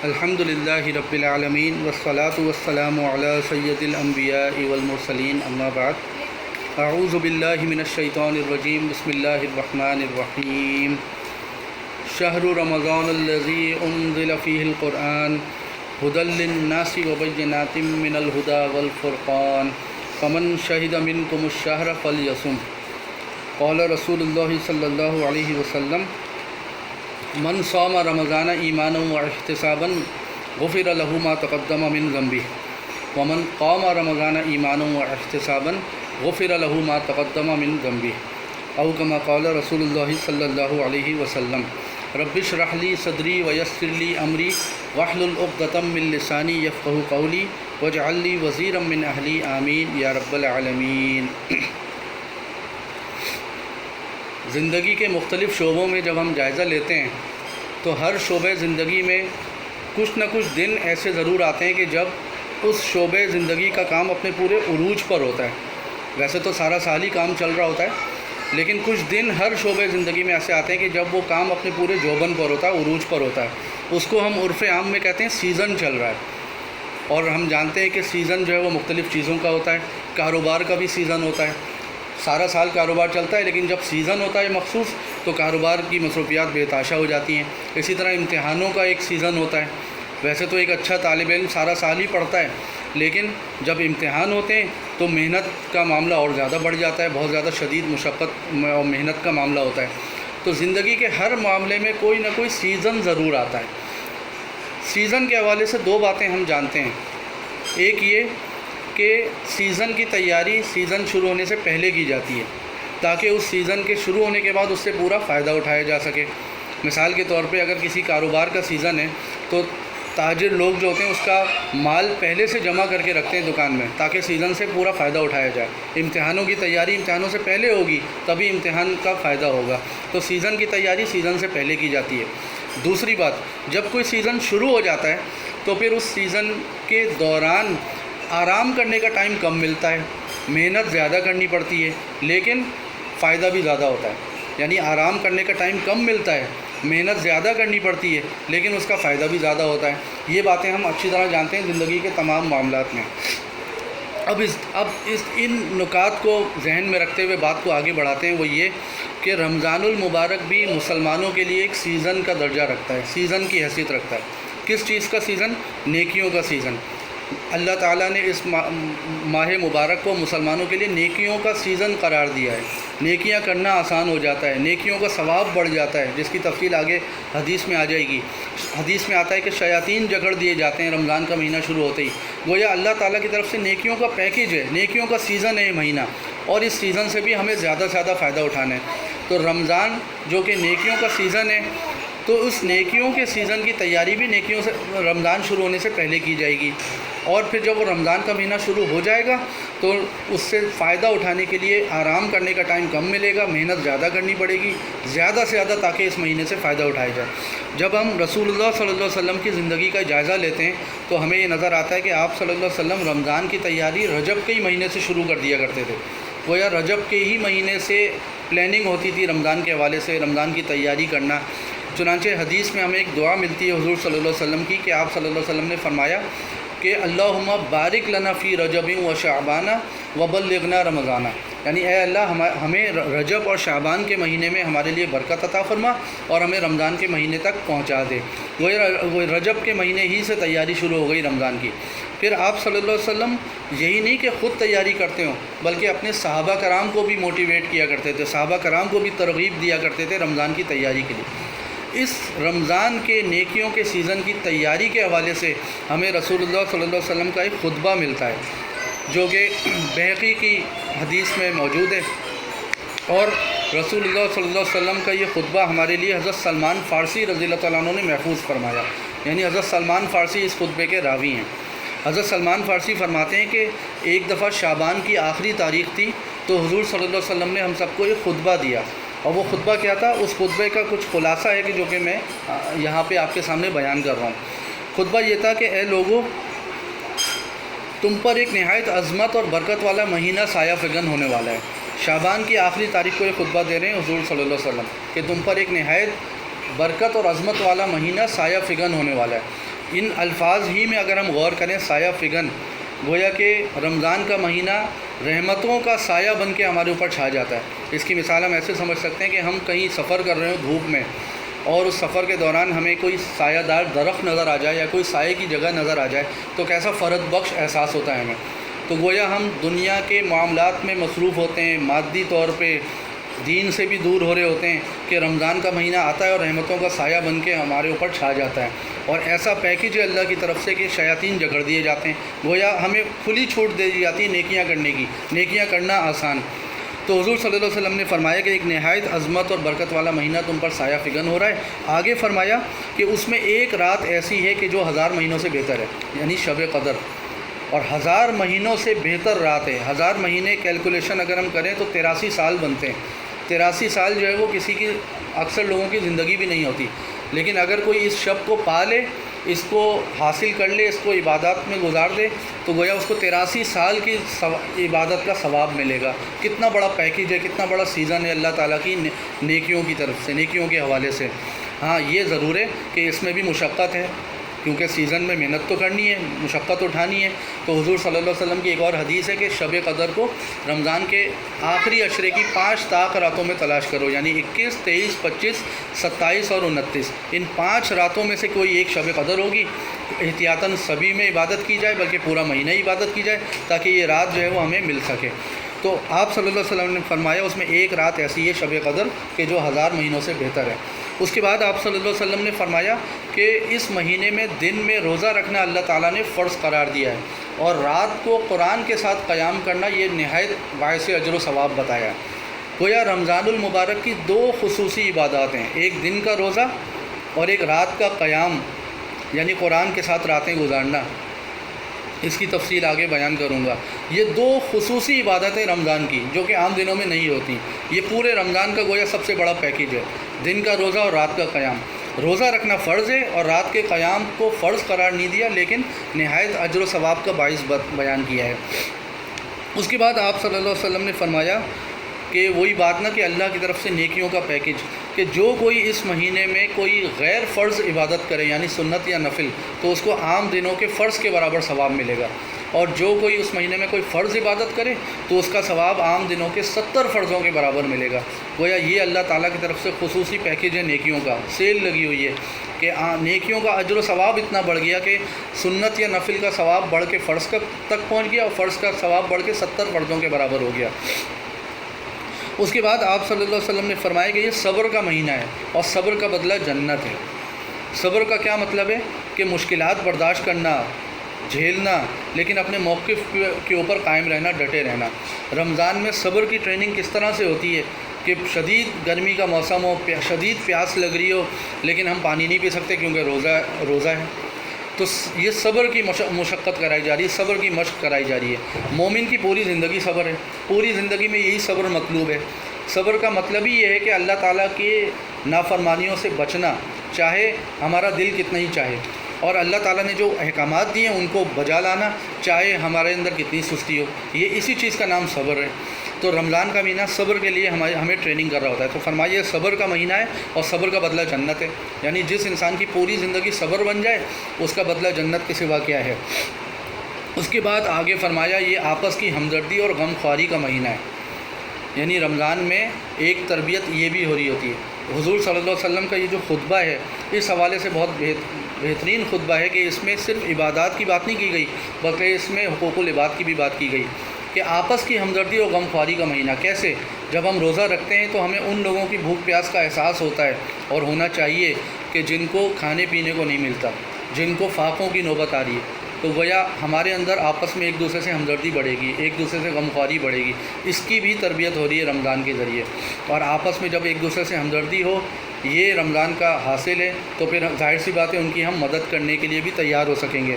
الحمد للہ رب العالمین والصلاة والسلام علی سید الانبیاء والمرسلین اما بعد اعوذ باللہ من الشیطان الرجیم بسم اللہ الرحمن الرحیم شہر رمضان الذی انزل فیہ القرآن ھدی للناس وبینات من الھدی والفرقان فمن شہد منکم الشہر فلیصم قال رسول اللہ صلی اللہ علیہ وسلم من صام رمضان ایمانا واحتسابا غفر له ما تقدم من ذنبه ومن قام رمضان ایمانا واحتسابا غفر له ما تقدم من ذنبه او كما قال رسول اللہ صلی اللہ علیہ وسلم رب اشرح لي صدری ویسر لي امری واحلل عقدۃ من لسانی یفقهوا قولی واجعل لي وزیرا من اہلی آمین یا رب العالمین۔ زندگی کے مختلف شعبوں میں جب ہم جائزہ لیتے ہیں تو ہر شعبے زندگی میں کچھ نہ کچھ دن ایسے ضرور آتے ہیں کہ جب اس شعبے زندگی کا کام اپنے پورے عروج پر ہوتا ہے۔ ویسے تو سارا سال ہی کام چل رہا ہوتا ہے، لیکن کچھ دن ہر شعبے زندگی میں ایسے آتے ہیں کہ جب وہ کام اپنے پورے جوبن پر ہوتا ہے، عروج پر ہوتا ہے۔ اس کو ہم عرف عام میں کہتے ہیں سیزن چل رہا ہے، اور ہم جانتے ہیں کہ سیزن جو ہے وہ مختلف چیزوں کا ہوتا ہے۔ کاروبار کا بھی سیزن ہوتا ہے، سارا سال کاروبار چلتا ہے، لیکن جب سیزن ہوتا ہے مخصوص تو کاروبار کی مصروفیات بے تحاشا ہو جاتی ہیں۔ اسی طرح امتحانوں کا ایک سیزن ہوتا ہے۔ ویسے تو ایک اچھا طالب علم سارا سال ہی پڑھتا ہے، لیکن جب امتحان ہوتے ہیں تو محنت کا معاملہ اور زیادہ بڑھ جاتا ہے، بہت زیادہ شدید مشقت اور محنت کا معاملہ ہوتا ہے۔ تو زندگی کے ہر معاملے میں کوئی نہ کوئی سیزن ضرور آتا ہے۔ سیزن کے حوالے سے دو باتیں ہم جانتے ہیں۔ ایک یہ کہ سیزن کی تیاری سیزن شروع ہونے سے پہلے کی جاتی ہے، تاکہ اس سیزن کے شروع ہونے کے بعد اس سے پورا فائدہ اٹھایا جا سکے۔ مثال کے طور پہ اگر کسی کاروبار کا سیزن ہے تو تاجر لوگ جو ہوتے ہیں اس کا مال پہلے سے جمع کر کے رکھتے ہیں دکان میں، تاکہ سیزن سے پورا فائدہ اٹھایا جائے۔ امتحانوں کی تیاری امتحانوں سے پہلے ہوگی، تبھی امتحان کا فائدہ ہوگا۔ تو سیزن کی تیاری سیزن سے پہلے کی جاتی ہے۔ دوسری بات، جب کوئی سیزن شروع ہو جاتا ہے تو پھر اس سیزن کے دوران آرام کرنے کا ٹائم کم ملتا ہے، محنت زیادہ کرنی پڑتی ہے، لیکن فائدہ بھی زیادہ ہوتا ہے۔ یعنی آرام کرنے کا ٹائم کم ملتا ہے، محنت زیادہ کرنی پڑتی ہے، لیکن اس کا فائدہ بھی زیادہ ہوتا ہے۔ یہ باتیں ہم اچھی طرح جانتے ہیں زندگی کے تمام معاملات میں۔ اب ان نکات کو ذہن میں رکھتے ہوئے بات کو آگے بڑھاتے ہیں، وہ یہ کہ رمضان المبارک بھی مسلمانوں کے لیے ایک سیزن کا درجہ رکھتا ہے، سیزن کی حیثیت رکھتا ہے۔ کس چیز کا سیزن؟ نیکیوں کا سیزن۔ اللہ تعالیٰ نے اس ماہ مبارک کو مسلمانوں کے لیے نیکیوں کا سیزن قرار دیا ہے۔ نیکیاں کرنا آسان ہو جاتا ہے، نیکیوں کا ثواب بڑھ جاتا ہے، جس کی تفصیل آگے حدیث میں آ جائے گی۔ حدیث میں آتا ہے کہ شیاطین جکڑ دیے جاتے ہیں رمضان کا مہینہ شروع ہوتے ہی۔ گویا اللہ تعالیٰ کی طرف سے نیکیوں کا پیکیج ہے، نیکیوں کا سیزن ہے یہ مہینہ، اور اس سیزن سے بھی ہمیں زیادہ سے زیادہ فائدہ اٹھانا ہے۔ تو رمضان جو کہ نیکیوں کا سیزن ہے، تو اس نیکیوں کے سیزن کی تیاری بھی نیکیوں سے رمضان شروع ہونے سے پہلے کی جائے گی، اور پھر جب وہ رمضان کا مہینہ شروع ہو جائے گا تو اس سے فائدہ اٹھانے کے لیے آرام کرنے کا ٹائم کم ملے گا، محنت زیادہ کرنی پڑے گی زیادہ سے زیادہ، تاکہ اس مہینے سے فائدہ اٹھایا جائے۔ جب ہم رسول اللہ صلی اللہ علیہ وسلم کی زندگی کا جائزہ لیتے ہیں تو ہمیں یہ نظر آتا ہے کہ آپ صلی اللہ علیہ وسلم رمضان کی تیاری رجب کے ہی مہینے سے شروع کر دیا کرتے تھے۔ گویا رجب کے ہی مہینے سے پلاننگ ہوتی تھی رمضان کے حوالے سے، رمضان کی تیاری کرنا۔ چنانچہ حدیث میں ہمیں ایک دعا ملتی ہے حضور صلی اللہ علیہ وسلم کی، کہ آپ صلی اللہ علیہ وسلم نے فرمایا کہ اللہم بارک لنا فی رجب و شعبان وبلغنا رمضان، یعنی اے اللہ ہمیں رجب اور شعبان کے مہینے میں ہمارے لیے برکت عطا فرما اور ہمیں رمضان کے مہینے تک پہنچا دے۔ وہ رجب کے مہینے ہی سے تیاری شروع ہو گئی رمضان کی۔ پھر آپ صلی اللہ علیہ وسلم یہی نہیں کہ خود تیاری کرتے ہوں، بلکہ اپنے صحابہ کرام کو بھی موٹیویٹ کیا کرتے تھے، صحابہ کرام کو بھی ترغیب دیا کرتے تھے رمضان کی تیاری کے لیے۔ اس رمضان کے نیکیوں کے سیزن کی تیاری کے حوالے سے ہمیں رسول اللہ صلی اللہ علیہ وسلم کا ایک خطبہ ملتا ہے، جو کہ بہقی کی حدیث میں موجود ہے، اور رسول اللہ صلی اللہ علیہ وسلم کا یہ خطبہ ہمارے لیے حضرت سلمان فارسی رضی اللہ تعالیٰ عنہ نے محفوظ فرمایا۔ یعنی حضرت سلمان فارسی اس خطبے کے راوی ہیں۔ حضرت سلمان فارسی فرماتے ہیں کہ ایک دفعہ شعبان کی آخری تاریخ تھی تو حضور صلی اللہ علیہ وسلم نے ہم سب کو ایک خطبہ دیا، اور وہ خطبہ کیا تھا؟ اس خطبے کا کچھ خلاصہ ہے کہ جو کہ میں یہاں پہ آپ کے سامنے بیان کر رہا ہوں۔ خطبہ یہ تھا کہ اے لوگو، تم پر ایک نہایت عظمت اور برکت والا مہینہ سایہ فگن ہونے والا ہے۔ شعبان کی آخری تاریخ کو یہ خطبہ دے رہے ہیں حضور صلی اللہ علیہ وسلم کہ تم پر ایک نہایت برکت اور عظمت والا مہینہ سایہ فگن ہونے والا ہے۔ ان الفاظ ہی میں اگر ہم غور کریں سایہ فگن، گویا کہ رمضان کا مہینہ رحمتوں کا سایہ بن کے ہمارے اوپر چھا جاتا ہے۔ اس کی مثال ہم ایسے سمجھ سکتے ہیں کہ ہم کہیں سفر کر رہے ہوں دھوپ میں، اور اس سفر کے دوران ہمیں کوئی سایہ دار درخت نظر آ جائے یا کوئی سائے کی جگہ نظر آ جائے تو کیسا فرد بخش احساس ہوتا ہے ہمیں۔ تو گویا ہم دنیا کے معاملات میں مصروف ہوتے ہیں، مادی طور پہ دین سے بھی دور ہو رہے ہوتے ہیں کہ رمضان کا مہینہ آتا ہے اور رحمتوں کا سایہ بن کے ہمارے اوپر چھا جاتا ہے، اور ایسا پیکیج ہے اللہ کی طرف سے کہ شیاطین جگڑ دیے جاتے ہیں، گویا ہمیں کھلی چھوٹ دے دی جاتی ہے نیکیاں کرنے کی، نیکیاں کرنا آسان۔ تو حضور صلی اللہ علیہ وسلم نے فرمایا کہ ایک نہایت عظمت اور برکت والا مہینہ تم پر سایہ فگن ہو رہا ہے۔ آگے فرمایا کہ اس میں ایک رات ایسی ہے کہ جو 1000 مہینوں سے بہتر ہے، یعنی شب قدر، اور 1000 مہینوں سے بہتر رات ہے۔ 1000 مہینے کیلکولیشن اگر ہم کریں تو 83 سال بنتے ہیں۔ 83 سال جو ہے وہ کسی کی، اکثر لوگوں کی زندگی بھی نہیں ہوتی، لیکن اگر کوئی اس شب کو پا لے، اس کو حاصل کر لے، اس کو عبادات میں گزار دے تو گویا اس کو 83 سال کی عبادت کا ثواب ملے گا۔ کتنا بڑا پیکیج ہے، کتنا بڑا سیزن ہے اللہ تعالیٰ کی نیکیوں کی طرف سے، نیکیوں کے حوالے سے۔ ہاں یہ ضرور ہے کہ اس میں بھی مشقت ہے، کیونکہ سیزن میں محنت تو کرنی ہے، مشقت اٹھانی ہے۔ تو حضور صلی اللہ علیہ وسلم کی ایک اور حدیث ہے کہ شب قدر کو رمضان کے آخری عشرے کی 5 طاق راتوں میں تلاش کرو، یعنی 21، 23، 25، 27 اور 29، ان 5 راتوں میں سے کوئی ایک شب قدر ہوگی۔ احتیاطاً سبھی میں عبادت کی جائے، بلکہ پورا مہینہ ہی عبادت کی جائے تاکہ یہ رات جو ہے وہ ہمیں مل سکے۔ تو آپ صلی اللہ علیہ وسلم نے فرمایا اس میں ایک رات ایسی ہے شب قدر کہ جو 1000 مہینوں سے بہتر ہے۔ اس کے بعد آپ صلی اللہ علیہ وسلم نے فرمایا کہ اس مہینے میں دن میں روزہ رکھنا اللہ تعالیٰ نے فرض قرار دیا ہے، اور رات کو قرآن کے ساتھ قیام کرنا یہ نہایت باعث اجر و ثواب بتایا ہے۔ گویا رمضان المبارک کی 2 خصوصی عبادات ہیں، ایک دن کا روزہ اور ایک رات کا قیام، یعنی قرآن کے ساتھ راتیں گزارنا۔ اس کی تفصیل آگے بیان کروں گا۔ یہ 2 خصوصی عبادتیں رمضان کی جو کہ عام دنوں میں نہیں ہوتی، یہ پورے رمضان کا گویا سب سے بڑا پیکیج ہے، دن کا روزہ اور رات کا قیام۔ روزہ رکھنا فرض ہے اور رات کے قیام کو فرض قرار نہیں دیا، لیکن نہایت اجر و ثواب کا باعث بیان کیا ہے۔ اس کے بعد آپ صلی اللہ علیہ وسلم نے فرمایا کہ وہی بات نہ کہ اللہ کی طرف سے نیکیوں کا پیکیج، کہ جو کوئی اس مہینے میں کوئی غیر فرض عبادت کرے یعنی سنت یا نفل، تو اس کو عام دنوں کے فرض کے برابر ثواب ملے گا، اور جو کوئی اس مہینے میں کوئی فرض عبادت کرے تو اس کا ثواب عام دنوں کے 70 فرضوں کے برابر ملے گا۔ گویا یہ اللہ تعالیٰ کی طرف سے خصوصی پیکیج ہے، نیکیوں کا سیل لگی ہوئی ہے کہ نیکیوں کا اجر و ثواب اتنا بڑھ گیا کہ سنت یا نفل کا ثواب بڑھ کے فرض تک پہنچ گیا، اور فرض کا ثواب بڑھ کے 70 فرضوں کے برابر ہو گیا۔ اس کے بعد آپ صلی اللہ علیہ وسلم نے فرمایا کہ یہ صبر کا مہینہ ہے، اور صبر کا بدلہ جنت ہے۔ صبر کا کیا مطلب ہے کہ مشکلات برداشت کرنا، جھیلنا، لیکن اپنے موقف کے اوپر قائم رہنا، ڈٹے رہنا۔ رمضان میں صبر کی ٹریننگ کس طرح سے ہوتی ہے کہ شدید گرمی کا موسم ہو، شدید پیاس لگ رہی ہو، لیکن ہم پانی نہیں پی سکتے کیونکہ روزہ ہے، تو یہ صبر کی مشقت کرائی جا رہی ہے، صبر کی مشق کرائی جا رہی ہے۔ مومن کی پوری زندگی صبر ہے، پوری زندگی میں یہی صبر مطلوب ہے۔ صبر کا مطلب ہی یہ ہے کہ اللہ تعالیٰ کے نافرمانیوں سے بچنا، چاہے ہمارا دل کتنا ہی چاہے، اور اللہ تعالیٰ نے جو احکامات دیے ہیں ان کو بجا لانا، چاہے ہمارے اندر کتنی سستی ہو، یہ اسی چیز کا نام صبر ہے۔ تو رمضان کا مہینہ صبر کے لیے ہمیں ٹریننگ کر رہا ہوتا ہے۔ تو فرمائیے صبر کا مہینہ ہے اور صبر کا بدلہ جنت ہے، یعنی جس انسان کی پوری زندگی صبر بن جائے اس کا بدلہ جنت کے سوا کیا ہے۔ اس کے بعد آگے فرمایا یہ آپس کی ہمدردی اور غم خواری کا مہینہ ہے، یعنی رمضان میں ایک تربیت یہ بھی ہو رہی ہوتی ہے۔ حضور صلی اللہ علیہ وسلم کا یہ جو خطبہ ہے اس حوالے سے بہت بہترین خطبہ ہے کہ اس میں صرف عبادات کی بات نہیں کی گئی بلکہ اس میں حقوق العباد کی بھی بات کی گئی کہ آپس کی ہمدردی اور غم خواری کا مہینہ کیسے۔ جب ہم روزہ رکھتے ہیں تو ہمیں ان لوگوں کی بھوک پیاس کا احساس ہوتا ہے اور ہونا چاہیے کہ جن کو کھانے پینے کو نہیں ملتا، جن کو فاقوں کی نوبت آ رہی ہے، تو گویا ہمارے اندر آپس میں ایک دوسرے سے ہمدردی بڑھے گی، ایک دوسرے سے غمخواری بڑھے گی، اس کی بھی تربیت ہو رہی ہے رمضان کے ذریعے۔ اور آپس میں جب ایک دوسرے سے ہمدردی ہو، یہ رمضان کا حاصل ہے، تو پھر ظاہر سی بات ہے ان کی ہم مدد کرنے کے لیے بھی تیار ہو سکیں گے۔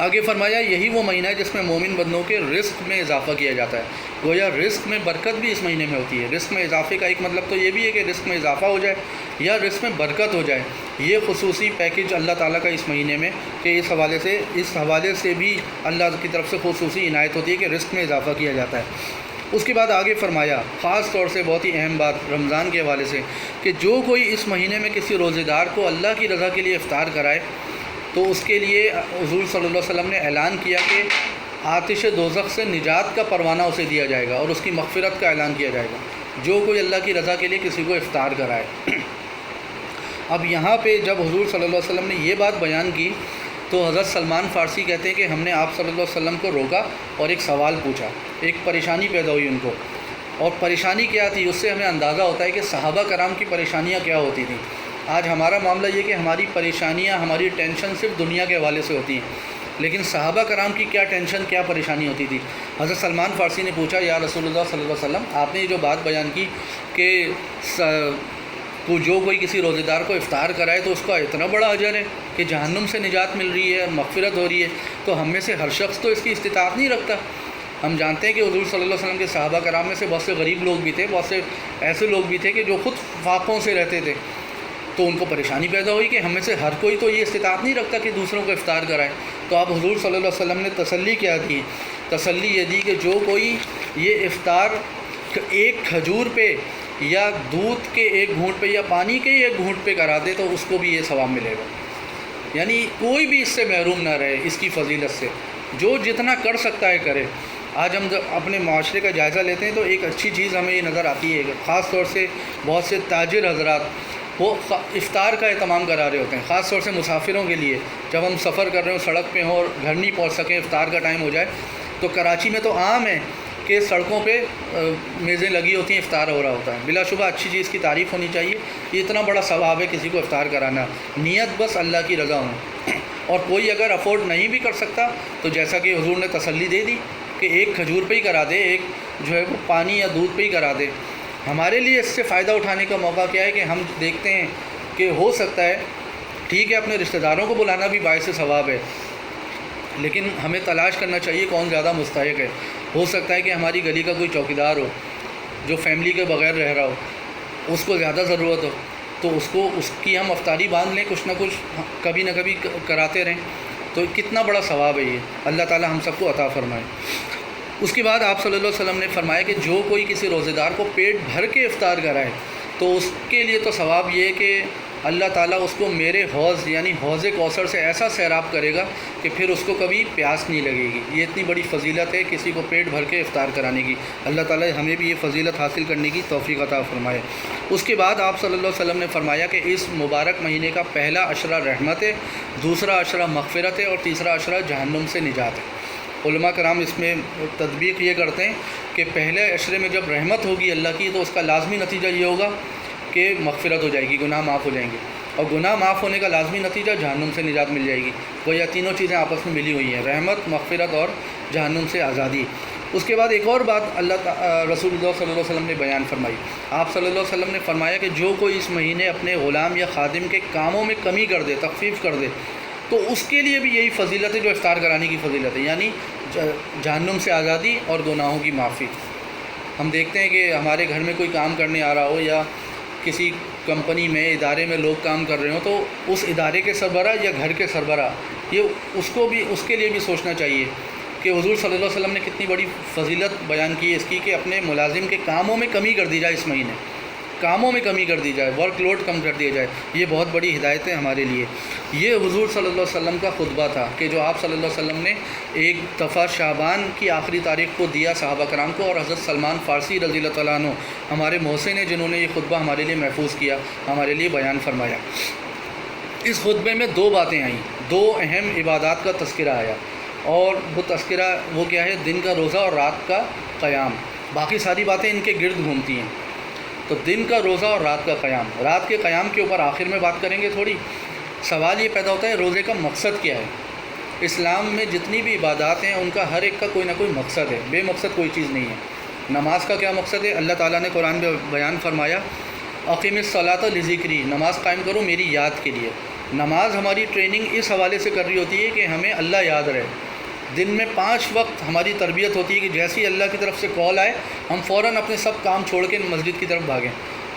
آگے فرمایا یہی وہ مہینہ ہے جس میں مومن بندوں کے رزق میں اضافہ کیا جاتا ہے۔ گویا رزق میں برکت بھی اس مہینے میں ہوتی ہے۔ رزق میں اضافے کا ایک مطلب تو یہ بھی ہے کہ رزق میں اضافہ ہو جائے یا رزق میں برکت ہو جائے، یہ خصوصی پیکیج اللہ تعالیٰ کا اس مہینے میں کہ اس حوالے سے بھی اللہ کی طرف سے خصوصی عنایت ہوتی ہے کہ رزق میں اضافہ کیا جاتا ہے۔ اس کے بعد آگے فرمایا خاص طور سے بہت ہی اہم بات رمضان کے حوالے سے کہ جو کوئی اس مہینے میں کسی روزے دار کو اللہ کی رضا کے لیے افطار کرائے تو اس کے لیے حضور صلی اللہ علیہ وسلم نے اعلان کیا کہ آتش دوزخ سے نجات کا پروانہ اسے دیا جائے گا اور اس کی مغفرت کا اعلان کیا جائے گا جو کوئی اللہ کی رضا کے لیے کسی کو افطار کرائے۔ اب یہاں پہ جب حضور صلی اللہ علیہ وسلم نے یہ بات بیان کی تو حضرت سلمان فارسی کہتے ہیں کہ ہم نے آپ صلی اللہ علیہ وسلم کو روکا اور ایک سوال پوچھا، ایک پریشانی پیدا ہوئی ان کو، اور پریشانی کیا تھی اس سے ہمیں اندازہ ہوتا ہے کہ صحابہ کرام کی پریشانیاں کیا ہوتی تھیں۔ آج ہمارا معاملہ یہ کہ ہماری پریشانیاں، ہماری ٹینشن صرف دنیا کے حوالے سے ہوتی ہیں، لیکن صحابہ کرام کی کیا ٹینشن، کیا پریشانی ہوتی تھی۔ حضرت سلمان فارسی نے پوچھا، یا رسول اللہ صلی اللہ علیہ وسلم، آپ نے یہ جو بات بیان کی کہ جو کوئی کسی روزے دار کو افطار کرائے تو اس کا اتنا بڑا اجر ہے کہ جہنم سے نجات مل رہی ہے اور مغفرت ہو رہی ہے، تو ہم میں سے ہر شخص تو اس کی استطاعت نہیں رکھتا۔ ہم جانتے ہیں کہ حضور صلی اللہ علیہ وسلم کے صحابہ کرام میں سے بہت سے غریب لوگ بھی تھے، بہت سے ایسے لوگ بھی تھے کہ جو خود فاقوں سے رہتے تھے، تو ان کو پریشانی پیدا ہوئی کہ ہم میں سے ہر کوئی تو یہ استطاعت نہیں رکھتا کہ دوسروں کو افطار کرائے۔ تو آپ حضور صلی اللہ علیہ وسلم نے تسلی کیا دی؟ تسلی یہ دی کہ جو کوئی یہ افطار ایک کھجور پہ یا دودھ کے ایک گھونٹ پہ یا پانی کے ایک گھونٹ پہ کرا دے تو اس کو بھی یہ ثواب ملے گا، یعنی کوئی بھی اس سے محروم نہ رہے اس کی فضیلت سے، جو جتنا کر سکتا ہے کرے۔ آج ہم جب اپنے معاشرے کا جائزہ لیتے ہیں تو ایک اچھی چیز ہمیں یہ نظر آتی ہے کہ خاص طور سے بہت سے تاجر حضرات وہ افطار کا اہتمام کرا رہے ہوتے ہیں، خاص طور سے مسافروں کے لیے۔ جب ہم سفر کر رہے ہوں، سڑک پہ ہوں اور گھر نہیں پہنچ سکیں، افطار کا ٹائم ہو جائے، تو کراچی میں تو عام ہے کہ سڑکوں پہ میزیں لگی ہوتی ہیں، افطار ہو رہا ہوتا ہے۔ بلا شبہ اچھی چیز کی تعریف ہونی چاہیے، یہ اتنا بڑا ثواب ہے کسی کو افطار کرانا، نیت بس اللہ کی رضا ہوں۔ اور کوئی اگر افورڈ نہیں بھی کر سکتا تو جیسا کہ حضور نے تسلی دے دی کہ ایک کھجور پہ ہی کرا دے، ایک جو ہے وہ پانی یا دودھ پہ ہی کرا دے۔ ہمارے لیے اس سے فائدہ اٹھانے کا موقع کیا ہے کہ ہم دیکھتے ہیں کہ ہو سکتا ہے، ٹھیک ہے اپنے رشتہ داروں کو بلانا بھی باعث ثواب ہے، لیکن ہمیں تلاش کرنا چاہیے کون زیادہ مستحق ہے۔ ہو سکتا ہے کہ ہماری گلی کا کوئی چوکیدار ہو جو فیملی کے بغیر رہ رہا ہو، اس کو زیادہ ضرورت ہو، تو اس کی ہم افطاری باندھ لیں، کچھ نہ کچھ کبھی نہ کبھی کراتے رہیں، تو کتنا بڑا ثواب ہے یہ، اللہ تعالی ہم سب کو عطا فرمائے۔ اس کے بعد آپ صلی اللہ علیہ وسلم نے فرمایا کہ جو کوئی کسی روزے دار کو پیٹ بھر کے افطار کرائے تو اس کے لیے تو ثواب یہ ہے کہ اللہ تعالیٰ اس کو میرے حوض یعنی حوض کوثر سے ایسا سیراب کرے گا کہ پھر اس کو کبھی پیاس نہیں لگے گی۔ یہ اتنی بڑی فضیلت ہے کسی کو پیٹ بھر کے افطار کرانے کی۔ اللہ تعالیٰ ہمیں بھی یہ فضیلت حاصل کرنے کی توفیق عطا فرمائے۔ اس کے بعد آپ صلی اللہ علیہ وسلم نے فرمایا کہ اس مبارک مہینے کا پہلا عشرہ رحمت ہے، دوسرا عشرہ مغفرت ہے اور تیسرا عشرہ جہنم سے نجات ہے۔ علماء کرام اس میں تطبیق یہ کرتے ہیں کہ پہلے عشرے میں جب رحمت ہوگی اللہ کی تو اس کا لازمی نتیجہ یہ ہوگا کہ مغفرت ہو جائے گی، گناہ معاف ہو جائیں گے، اور گناہ معاف ہونے کا لازمی نتیجہ جہنم سے نجات مل جائے گی۔ وہ یہ تینوں چیزیں آپس میں ملی ہوئی ہیں، رحمت، مغفرت اور جہنم سے آزادی۔ اس کے بعد ایک اور بات رسول اللہ صلی اللہ علیہ وسلم نے بیان فرمائی۔ آپ صلی اللہ علیہ وسلم نے فرمایا کہ جو کوئی اس مہینے اپنے غلام یا خادم کے کاموں میں کمی کر دے، تخفیف کر دے، تو اس کے لیے بھی یہی فضیلت ہے جو افطار کرانے کی فضیلت ہے، یعنی جہنم سے آزادی اور گناہوں کی معافی۔ ہم دیکھتے ہیں کہ ہمارے گھر میں کوئی کام کرنے آ رہا ہو یا کسی کمپنی میں، ادارے میں لوگ کام کر رہے ہوں، تو اس ادارے کے سربراہ یا گھر کے سربراہ یہ اس کے لیے بھی سوچنا چاہیے کہ حضور صلی اللہ علیہ وسلم نے کتنی بڑی فضیلت بیان کی ہے اس کی کہ اپنے ملازم کے کاموں میں کمی کر دی جائے، اس مہینے کاموں میں کمی کر دی جائے، ورک لوڈ کم کر دیا جائے۔ یہ بہت بڑی ہدایت ہے ہمارے لیے۔ یہ حضور صلی اللہ علیہ وسلم کا خطبہ تھا کہ جو آپ صلی اللہ علیہ وسلم نے ایک دفعہ شعبان کی آخری تاریخ کو دیا صحابہ کرام کو، اور حضرت سلمان فارسی رضی اللہ تعالیٰ عنہ ہمارے محسن ہیں جنہوں نے یہ خطبہ ہمارے لیے محفوظ کیا، ہمارے لیے بیان فرمایا۔ اس خطبے میں دو باتیں آئیں، دو اہم عبادات کا تذکرہ آیا، اور وہ تذکرہ وہ کیا ہے؟ دن کا روزہ اور رات کا قیام۔ باقی ساری باتیں ان کے گرد گھومتی ہیں، تو دن کا روزہ اور رات کا قیام۔ رات کے قیام کے اوپر آخر میں بات کریں گے تھوڑی۔ سوال یہ پیدا ہوتا ہے روزے کا مقصد کیا ہے؟ اسلام میں جتنی بھی عبادات ہیں ان کا ہر ایک کا کوئی نہ کوئی مقصد ہے، بے مقصد کوئی چیز نہیں ہے۔ نماز کا کیا مقصد ہے؟ اللہ تعالیٰ نے قرآن میں بیان فرمایا، اقیم الصلاۃ لذکری، نماز قائم کرو میری یاد کے لیے۔ نماز ہماری ٹریننگ اس حوالے سے کر رہی ہوتی ہے کہ ہمیں اللہ یاد رہے۔ دن میں 5 وقت ہماری تربیت ہوتی ہے کہ جیسی اللہ کی طرف سے کال آئے ہم فوراً اپنے سب کام چھوڑ کے مسجد کی طرف بھاگیں۔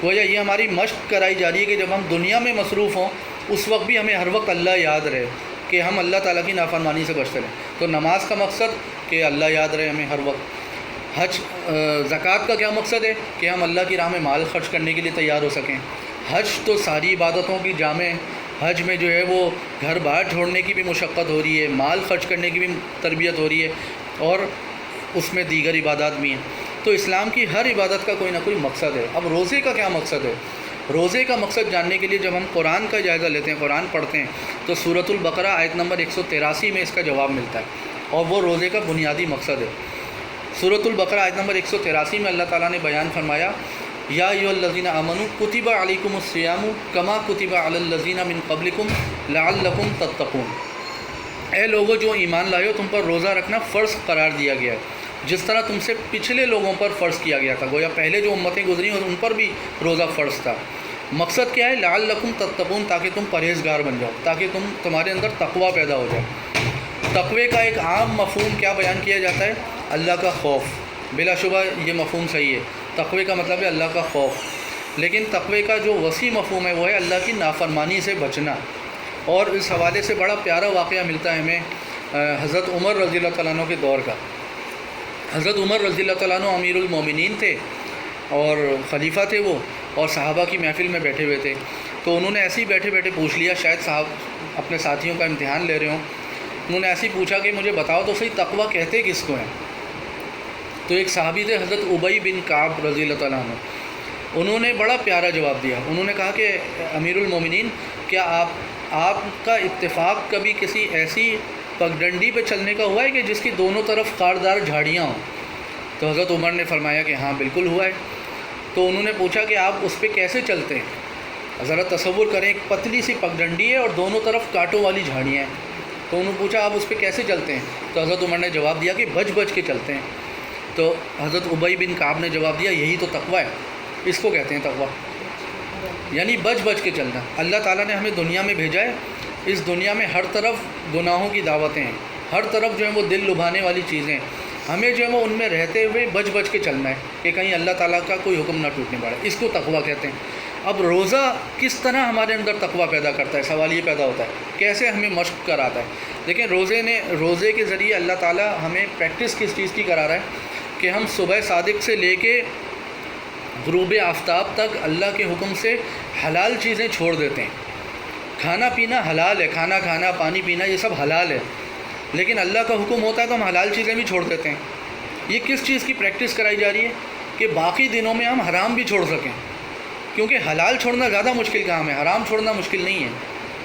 گویا یہ ہماری مشق کرائی جا رہی ہے کہ جب ہم دنیا میں مصروف ہوں اس وقت بھی ہمیں ہر وقت اللہ یاد رہے، کہ ہم اللہ تعالیٰ کی نافرمانی سے بچتے رہیں۔ تو نماز کا مقصد کہ اللہ یاد رہے ہمیں ہر وقت۔ زکوٰۃ کا کیا مقصد ہے؟ کہ ہم اللہ کی راہ میں مال خرچ کرنے کے لیے تیار ہو سکیں۔ حج تو ساری عبادتوں کی جامع حج میں جو ہے وہ گھر باہر چھوڑنے کی بھی مشقت ہو رہی ہے، مال خرچ کرنے کی بھی تربیت ہو رہی ہے، اور اس میں دیگر عبادات بھی ہیں۔ تو اسلام کی ہر عبادت کا کوئی نہ کوئی مقصد ہے۔ اب روزے کا کیا مقصد ہے؟ روزے کا مقصد جاننے کے لیے جب ہم قرآن کا جائزہ لیتے ہیں، قرآن پڑھتے ہیں، تو سورۃ البقرہ آیت نمبر 183 میں اس کا جواب ملتا ہے، اور وہ روزے کا بنیادی مقصد ہے۔ سورۃ البقرہ آیت نمبر 183 میں اللہ تعالیٰ نے بیان فرمایا، یا ایھا الذین آمنوا کتب علیکم الصیام کما کتب علی الذین من قبلکم لعلکم تتقون۔ اے لوگو جو ایمان لائے ہو، تم پر روزہ رکھنا فرض قرار دیا گیا ہے، جس طرح تم سے پچھلے لوگوں پر فرض کیا گیا تھا۔ گویا پہلے جو امتیں گزری اور ان پر بھی روزہ فرض تھا۔ مقصد کیا ہے؟ لعلکم تتقون، تاکہ تم پرہیزگار بن جاؤ، تاکہ تمہارے اندر تقوی پیدا ہو جائے۔ تقوی کا ایک عام مفہوم کیا بیان کیا جاتا ہے؟ اللہ کا خوف۔ بلا شبہ یہ مفہوم صحیح ہے، تقوی کا مطلب ہے اللہ کا خوف، لیکن تقوی کا جو وسیع مفہوم ہے وہ ہے اللہ کی نافرمانی سے بچنا۔ اور اس حوالے سے بڑا پیارا واقعہ ملتا ہے ہمیں حضرت عمر رضی اللہ تعالیٰ عنہ کے دور کا۔ حضرت عمر رضی اللہ تعالیٰ عنہ امیر المومنین تھے اور خلیفہ تھے وہ، اور صحابہ کی محفل میں بیٹھے ہوئے تھے، تو انہوں نے ایسے ہی بیٹھے بیٹھے پوچھ لیا، شاید صاحب اپنے ساتھیوں کا امتحان لے رہے ہوں، انہوں نے ایسے ہی پوچھا کہ مجھے بتاؤ تو صحیح تقوی کہتے کس کو ہیں؟ تو ایک صحابی تھے حضرت ابی بن کعب رضی اللہ تعالیٰ عنہ، انہوں نے بڑا پیارا جواب دیا۔ انہوں نے کہا کہ امیر المومنین، کیا آپ کا اتفاق کبھی کسی ایسی پگڈنڈی پہ چلنے کا ہوا ہے کہ جس کی دونوں طرف خاردار جھاڑیاں ہوں؟ تو حضرت عمر نے فرمایا کہ ہاں بالکل ہوا ہے۔ تو انہوں نے پوچھا کہ آپ اس پہ کیسے چلتے ہیں؟ ذرا تصور کریں، ایک پتلی سی پگڈنڈی ہے اور دونوں طرف کانٹوں والی جھاڑیاں ہیں، تو انہوں نے پوچھا آپ اس پہ کیسے چلتے ہیں؟ تو حضرت عمر نے جواب دیا کہ بچ بچ کے چلتے ہیں۔ تو حضرت ابی بن کعب نے جواب دیا یہی تو تقوی ہے، اس کو کہتے ہیں تقوی، یعنی بچ بچ کے چلنا۔ اللہ تعالیٰ نے ہمیں دنیا میں بھیجا ہے، اس دنیا میں ہر طرف گناہوں کی دعوتیں ہیں، ہر طرف جو ہے وہ دل لبھانے والی چیزیں، ہمیں جو ہے وہ ان میں رہتے ہوئے بچ بچ کے چلنا ہے کہ کہیں اللہ تعالیٰ کا کوئی حکم نہ ٹوٹنے پڑے، اس کو تقوی کہتے ہیں۔ اب روزہ کس طرح ہمارے اندر تقوی پیدا کرتا ہے؟ سوال یہ پیدا ہوتا ہے کیسے ہمیں مشق کراتا ہے؟ دیکھیں روزے کے ذریعے اللہ تعالیٰ ہمیں پریکٹس کس چیز کی کرا رہا ہے کہ ہم صبح صادق سے لے کے غروب آفتاب تک اللہ کے حکم سے حلال چیزیں چھوڑ دیتے ہیں۔ کھانا پینا حلال ہے، کھانا کھانا، پانی پینا، یہ سب حلال ہے، لیکن اللہ کا حکم ہوتا ہے تو ہم حلال چیزیں بھی چھوڑ دیتے ہیں۔ یہ کس چیز کی پریکٹس کرائی جا رہی ہے؟ کہ باقی دنوں میں ہم حرام بھی چھوڑ سکیں، کیونکہ حلال چھوڑنا زیادہ مشکل کام ہے، حرام چھوڑنا مشکل نہیں ہے۔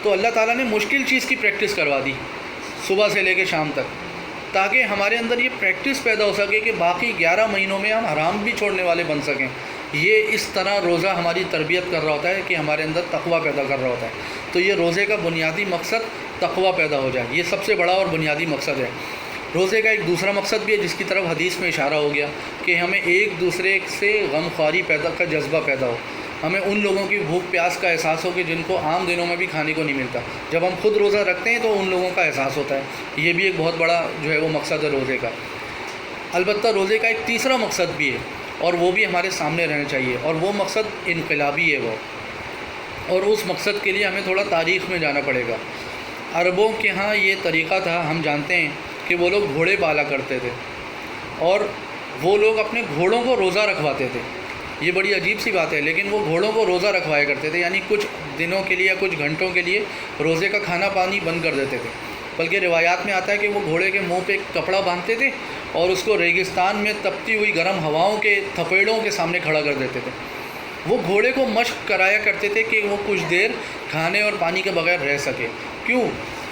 تو اللہ تعالیٰ نے مشکل چیز کی پریکٹس کروا دی صبح سے لے کے شام تک، تاکہ ہمارے اندر یہ پریکٹس پیدا ہو سکے کہ باقی 11 مہینوں میں ہم حرام بھی چھوڑنے والے بن سکیں۔ یہ اس طرح روزہ ہماری تربیت کر رہا ہوتا ہے کہ ہمارے اندر تقوی پیدا کر رہا ہوتا ہے۔ تو یہ روزے کا بنیادی مقصد تقوی پیدا ہو جائے، یہ سب سے بڑا اور بنیادی مقصد ہے۔ روزے کا ایک دوسرا مقصد بھی ہے جس کی طرف حدیث میں اشارہ ہو گیا کہ ہمیں ایک دوسرے سے غم خواری کا جذبہ پیدا ہو، ہمیں ان لوگوں کی بھوک پیاس کا احساس ہو کہ جن کو عام دنوں میں بھی کھانے کو نہیں ملتا۔ جب ہم خود روزہ رکھتے ہیں تو ان لوگوں کا احساس ہوتا ہے۔ یہ بھی ایک بہت بڑا جو ہے وہ مقصد ہے روزے کا۔ البتہ روزے کا ایک تیسرا مقصد بھی ہے، اور وہ بھی ہمارے سامنے رہنا چاہیے، اور وہ مقصد انقلابی ہے وہ، اور اس مقصد کے لیے ہمیں تھوڑا تاریخ میں جانا پڑے گا۔ عربوں کے ہاں یہ طریقہ تھا، ہم جانتے ہیں کہ وہ لوگ گھوڑے پالا کرتے تھے، اور وہ لوگ اپنے گھوڑوں کو روزہ رکھواتے تھے۔ یہ بڑی عجیب سی بات ہے، لیکن وہ گھوڑوں کو روزہ رکھوایا کرتے تھے، یعنی کچھ دنوں کے لیے یا کچھ گھنٹوں کے لیے روزے کا کھانا پانی بند کر دیتے تھے۔ بلکہ روایات میں آتا ہے کہ وہ گھوڑے کے منہ پہ ایک کپڑا باندھتے تھے اور اس کو ریگستان میں تپتی ہوئی گرم ہواؤں کے تھپیڑوں کے سامنے کھڑا کر دیتے تھے۔ وہ گھوڑے کو مشق کرایا کرتے تھے کہ وہ کچھ دیر کھانے اور پانی کے بغیر رہ سکے۔ کیوں؟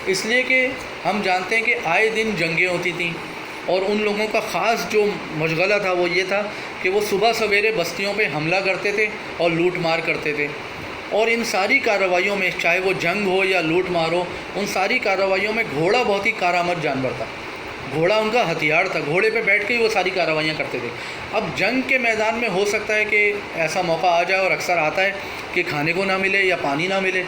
اس لیے کہ ہم جانتے ہیں کہ آئے دن جنگیں ہوتی تھیں، اور ان لوگوں کا خاص جو مشغلہ تھا وہ یہ تھا کہ وہ صبح سویرے بستیوں پہ حملہ کرتے تھے اور لوٹ مار کرتے تھے، اور ان ساری کارروائیوں میں چاہے وہ جنگ ہو یا لوٹ مار ہو، ان ساری کارروائیوں میں گھوڑا بہت ہی کارآمد جانور تھا۔ گھوڑا ان کا ہتھیار تھا، گھوڑے پہ بیٹھ کے ہی وہ ساری کارروائیاں کرتے تھے۔ اب جنگ کے میدان میں ہو سکتا ہے کہ ایسا موقع آ جائے، اور اکثر آتا ہے کہ کھانے کو نہ ملے یا پانی نہ ملے،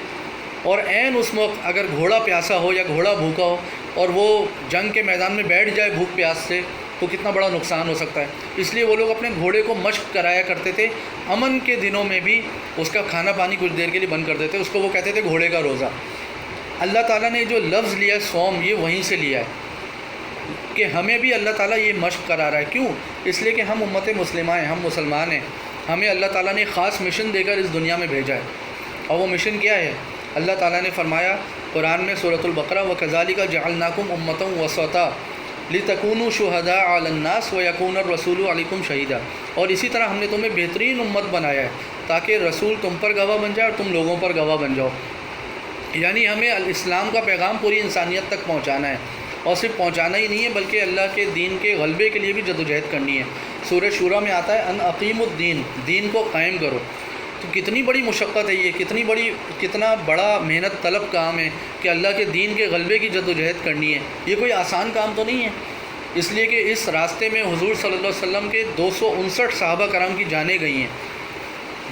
اور عین اس موقع اگر گھوڑا پیاسا ہو یا گھوڑا بھوکا ہو اور وہ جنگ کے میدان میں بیٹھ جائے بھوک پیاس سے، تو کتنا بڑا نقصان ہو سکتا ہے۔ اس لیے وہ لوگ اپنے گھوڑے کو مشق کرایا کرتے تھے، امن کے دنوں میں بھی اس کا کھانا پانی کچھ دیر کے لیے بند کر دیتے، اس کو وہ کہتے تھے گھوڑے کا روزہ۔ اللہ تعالیٰ نے جو لفظ لیا ہے سوم، یہ وہیں سے لیا ہے کہ ہمیں بھی اللہ تعالیٰ یہ مشق کرا رہا ہے۔ کیوں؟ اس لیے کہ ہم امت مسلمہ ہیں، ہم مسلمان ہیں، ہمیں اللہ تعالیٰ نے خاص مشن دے کر اس دنیا میں بھیجا ہے، اور وہ مشن کیا ہے اللہ تعالیٰ نے فرمایا قرآن میں سورۃ البقرہ وَكَذَلِكَ جَعَلْنَاكُمْ أُمَّةً وَسَطًا لِتَكُونُوا شُهَدَاءَ عَلَى النَّاسِ وَيَكُونَ الرَّسُولُ عَلَيْكُمْ شَهِيدًا، اور اسی طرح ہم نے تمہیں بہترین امت بنایا ہے تاکہ رسول تم پر گواہ بن جائے اور تم لوگوں پر گواہ بن جاؤ۔ یعنی ہمیں الاسلام کا پیغام پوری انسانیت تک پہنچانا ہے، اور صرف پہنچانا ہی نہیں ہے بلکہ اللہ کے دین کے غلبے کے لیے بھی جدوجہد کرنی ہے۔ سورہ شورى میں آتا ہے ان اقیموا الدین، دین کو قائم کرو۔ تو کتنی بڑی مشقت ہے یہ، کتنا بڑا محنت طلب کام ہے کہ اللہ کے دین کے غلبے کی جدوجہد کرنی ہے۔ یہ کوئی آسان کام تو نہیں ہے، اس لیے کہ اس راستے میں حضور صلی اللہ علیہ وسلم کے 259 صحابہ کرام کی جانیں گئی ہیں۔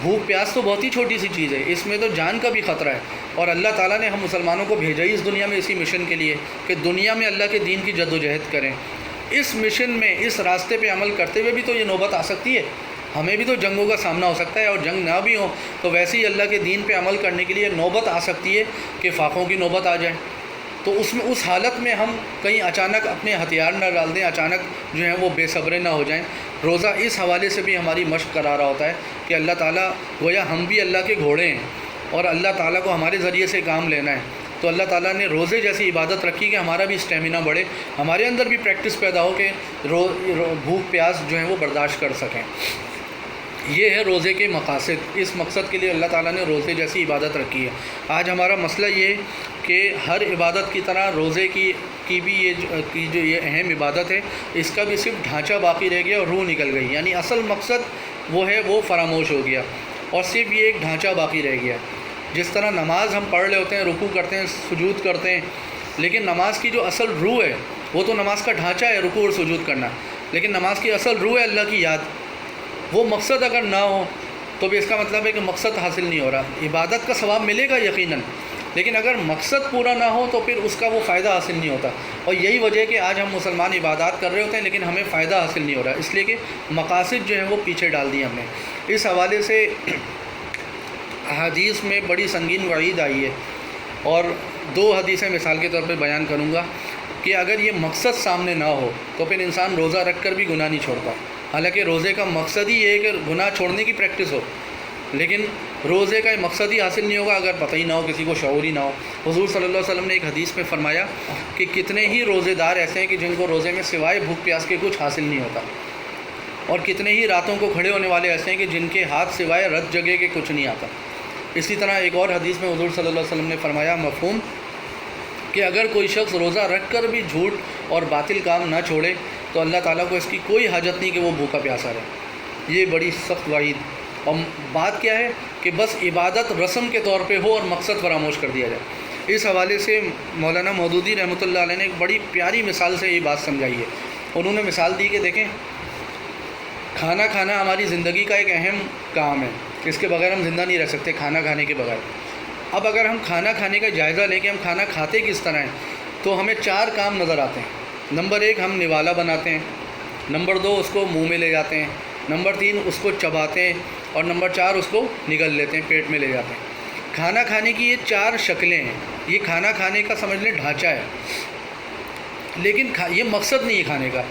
بھوک پیاس تو بہت ہی چھوٹی سی چیز ہے، اس میں تو جان کا بھی خطرہ ہے، اور اللہ تعالیٰ نے ہم مسلمانوں کو بھیجا ہی اس دنیا میں اسی مشن کے لیے کہ دنیا میں اللہ کے دین کی جدوجہد کریں۔ اس مشن میں اس راستے پہ عمل کرتے ہوئے بھی تو یہ نوبت آ سکتی ہے، ہمیں بھی تو جنگوں کا سامنا ہو سکتا ہے، اور جنگ نہ بھی ہو تو ویسے ہی اللہ کے دین پہ عمل کرنے کے لیے نوبت آ سکتی ہے کہ فاقوں کی نوبت آ جائے۔ تو اس حالت میں ہم کہیں اچانک اپنے ہتھیار نہ ڈال دیں، اچانک جو ہیں وہ بے صبرے نہ ہو جائیں۔ روزہ اس حوالے سے بھی ہماری مشق کرا رہا ہوتا ہے کہ اللہ تعالیٰ گویا ہم بھی اللہ کے گھوڑے ہیں اور اللہ تعالیٰ کو ہمارے ذریعے سے کام لینا ہے، تو اللہ تعالیٰ نے روزے جیسی عبادت رکھی کہ ہمارا بھی اسٹیمنا بڑھے، ہمارے اندر بھی پریکٹس پیدا ہو کہ بھوک پیاس جو ہیں وہ برداشت کر سکیں۔ یہ ہے روزے کے مقاصد، اس مقصد کے لیے اللہ تعالیٰ نے روزے جیسی عبادت رکھی ہے۔ آج ہمارا مسئلہ یہ کہ ہر عبادت کی طرح روزے کی بھی یہ اہم عبادت ہے، اس کا بھی صرف ڈھانچہ باقی رہ گیا اور روح نکل گئی، یعنی اصل مقصد وہ ہے وہ فراموش ہو گیا اور صرف یہ ایک ڈھانچہ باقی رہ گیا۔ جس طرح نماز ہم پڑھ رہے ہوتے ہیں، رکوع کرتے ہیں، سجود کرتے ہیں، لیکن نماز کی جو اصل روح ہے وہ تو نماز کا ڈھانچہ ہے، رکوع اور سجود کرنا، لیکن نماز کی اصل روح ہے اللہ کی یاد۔ وہ مقصد اگر نہ ہو تو بھی اس کا مطلب ہے کہ مقصد حاصل نہیں ہو رہا۔ عبادت کا ثواب ملے گا یقیناً، لیکن اگر مقصد پورا نہ ہو تو پھر اس کا وہ فائدہ حاصل نہیں ہوتا، اور یہی وجہ ہے کہ آج ہم مسلمان عبادات کر رہے ہوتے ہیں لیکن ہمیں فائدہ حاصل نہیں ہو رہا، اس لیے کہ مقاصد جو ہیں وہ پیچھے ڈال دی ہم نے۔ اس حوالے سے حدیث میں بڑی سنگین وعید آئی ہے، اور 2 حدیثیں مثال کے طور پہ بیان کروں گا کہ اگر یہ مقصد سامنے نہ ہو تو پھر انسان روزہ رکھ کر بھی گناہ نہیں چھوڑتا، حالانکہ روزے کا مقصد ہی یہ ہے کہ گناہ چھوڑنے کی پریکٹس ہو، لیکن روزے کا مقصد ہی حاصل نہیں ہوگا اگر پتہ ہی نہ ہو، کسی کو شعور ہی نہ ہو۔ حضور صلی اللہ علیہ وسلم نے ایک حدیث میں فرمایا کہ کتنے ہی روزے دار ایسے ہیں کہ جن کو روزے میں سوائے بھوک پیاس کے کچھ حاصل نہیں ہوتا، اور کتنے ہی راتوں کو کھڑے ہونے والے ایسے ہیں کہ جن کے ہاتھ سوائے رت جگہ کے کچھ نہیں آتا۔ اسی طرح ایک اور حدیث میں حضور صلی اللہ علیہ وسلم نے فرمایا مفہوم کہ اگر کوئی شخص روزہ رکھ کر بھی جھوٹ اور باطل کام نہ چھوڑے تو اللہ تعالیٰ کو اس کی کوئی حاجت نہیں کہ وہ بھوکا پیاسا رہے۔ یہ بڑی سخت وعید، اور بات کیا ہے کہ بس عبادت رسم کے طور پہ ہو اور مقصد فراموش کر دیا جائے۔ اس حوالے سے مولانا مودودی رحمۃ اللہ علیہ نے ایک بڑی پیاری مثال سے یہ بات سمجھائی ہے۔ انہوں نے مثال دی کہ دیکھیں، کھانا کھانا ہماری زندگی کا ایک اہم کام ہے، اس کے بغیر ہم زندہ نہیں رہ سکتے، کھانا کھانے کے بغیر۔ اب اگر ہم کھانا کھانے کا جائزہ لیں کہ ہم کھانا کھاتے کس طرح ہیں تو ہمیں 4 کام نظر آتے ہیں۔ نمبر 1 ہم نوالا بناتے ہیں، نمبر 2 اس کو منہ میں لے جاتے ہیں، نمبر 3 اس کو چباتے ہیں، اور نمبر 4 اس کو نگل لیتے ہیں، پیٹ میں لے جاتے ہیں۔ کھانا کھانے کی یہ 4 شکلیں ہیں، یہ کھانا کھانے کا سمجھ لیں ڈھانچہ ہے، لیکن یہ مقصد نہیں ہے کھانے کا۔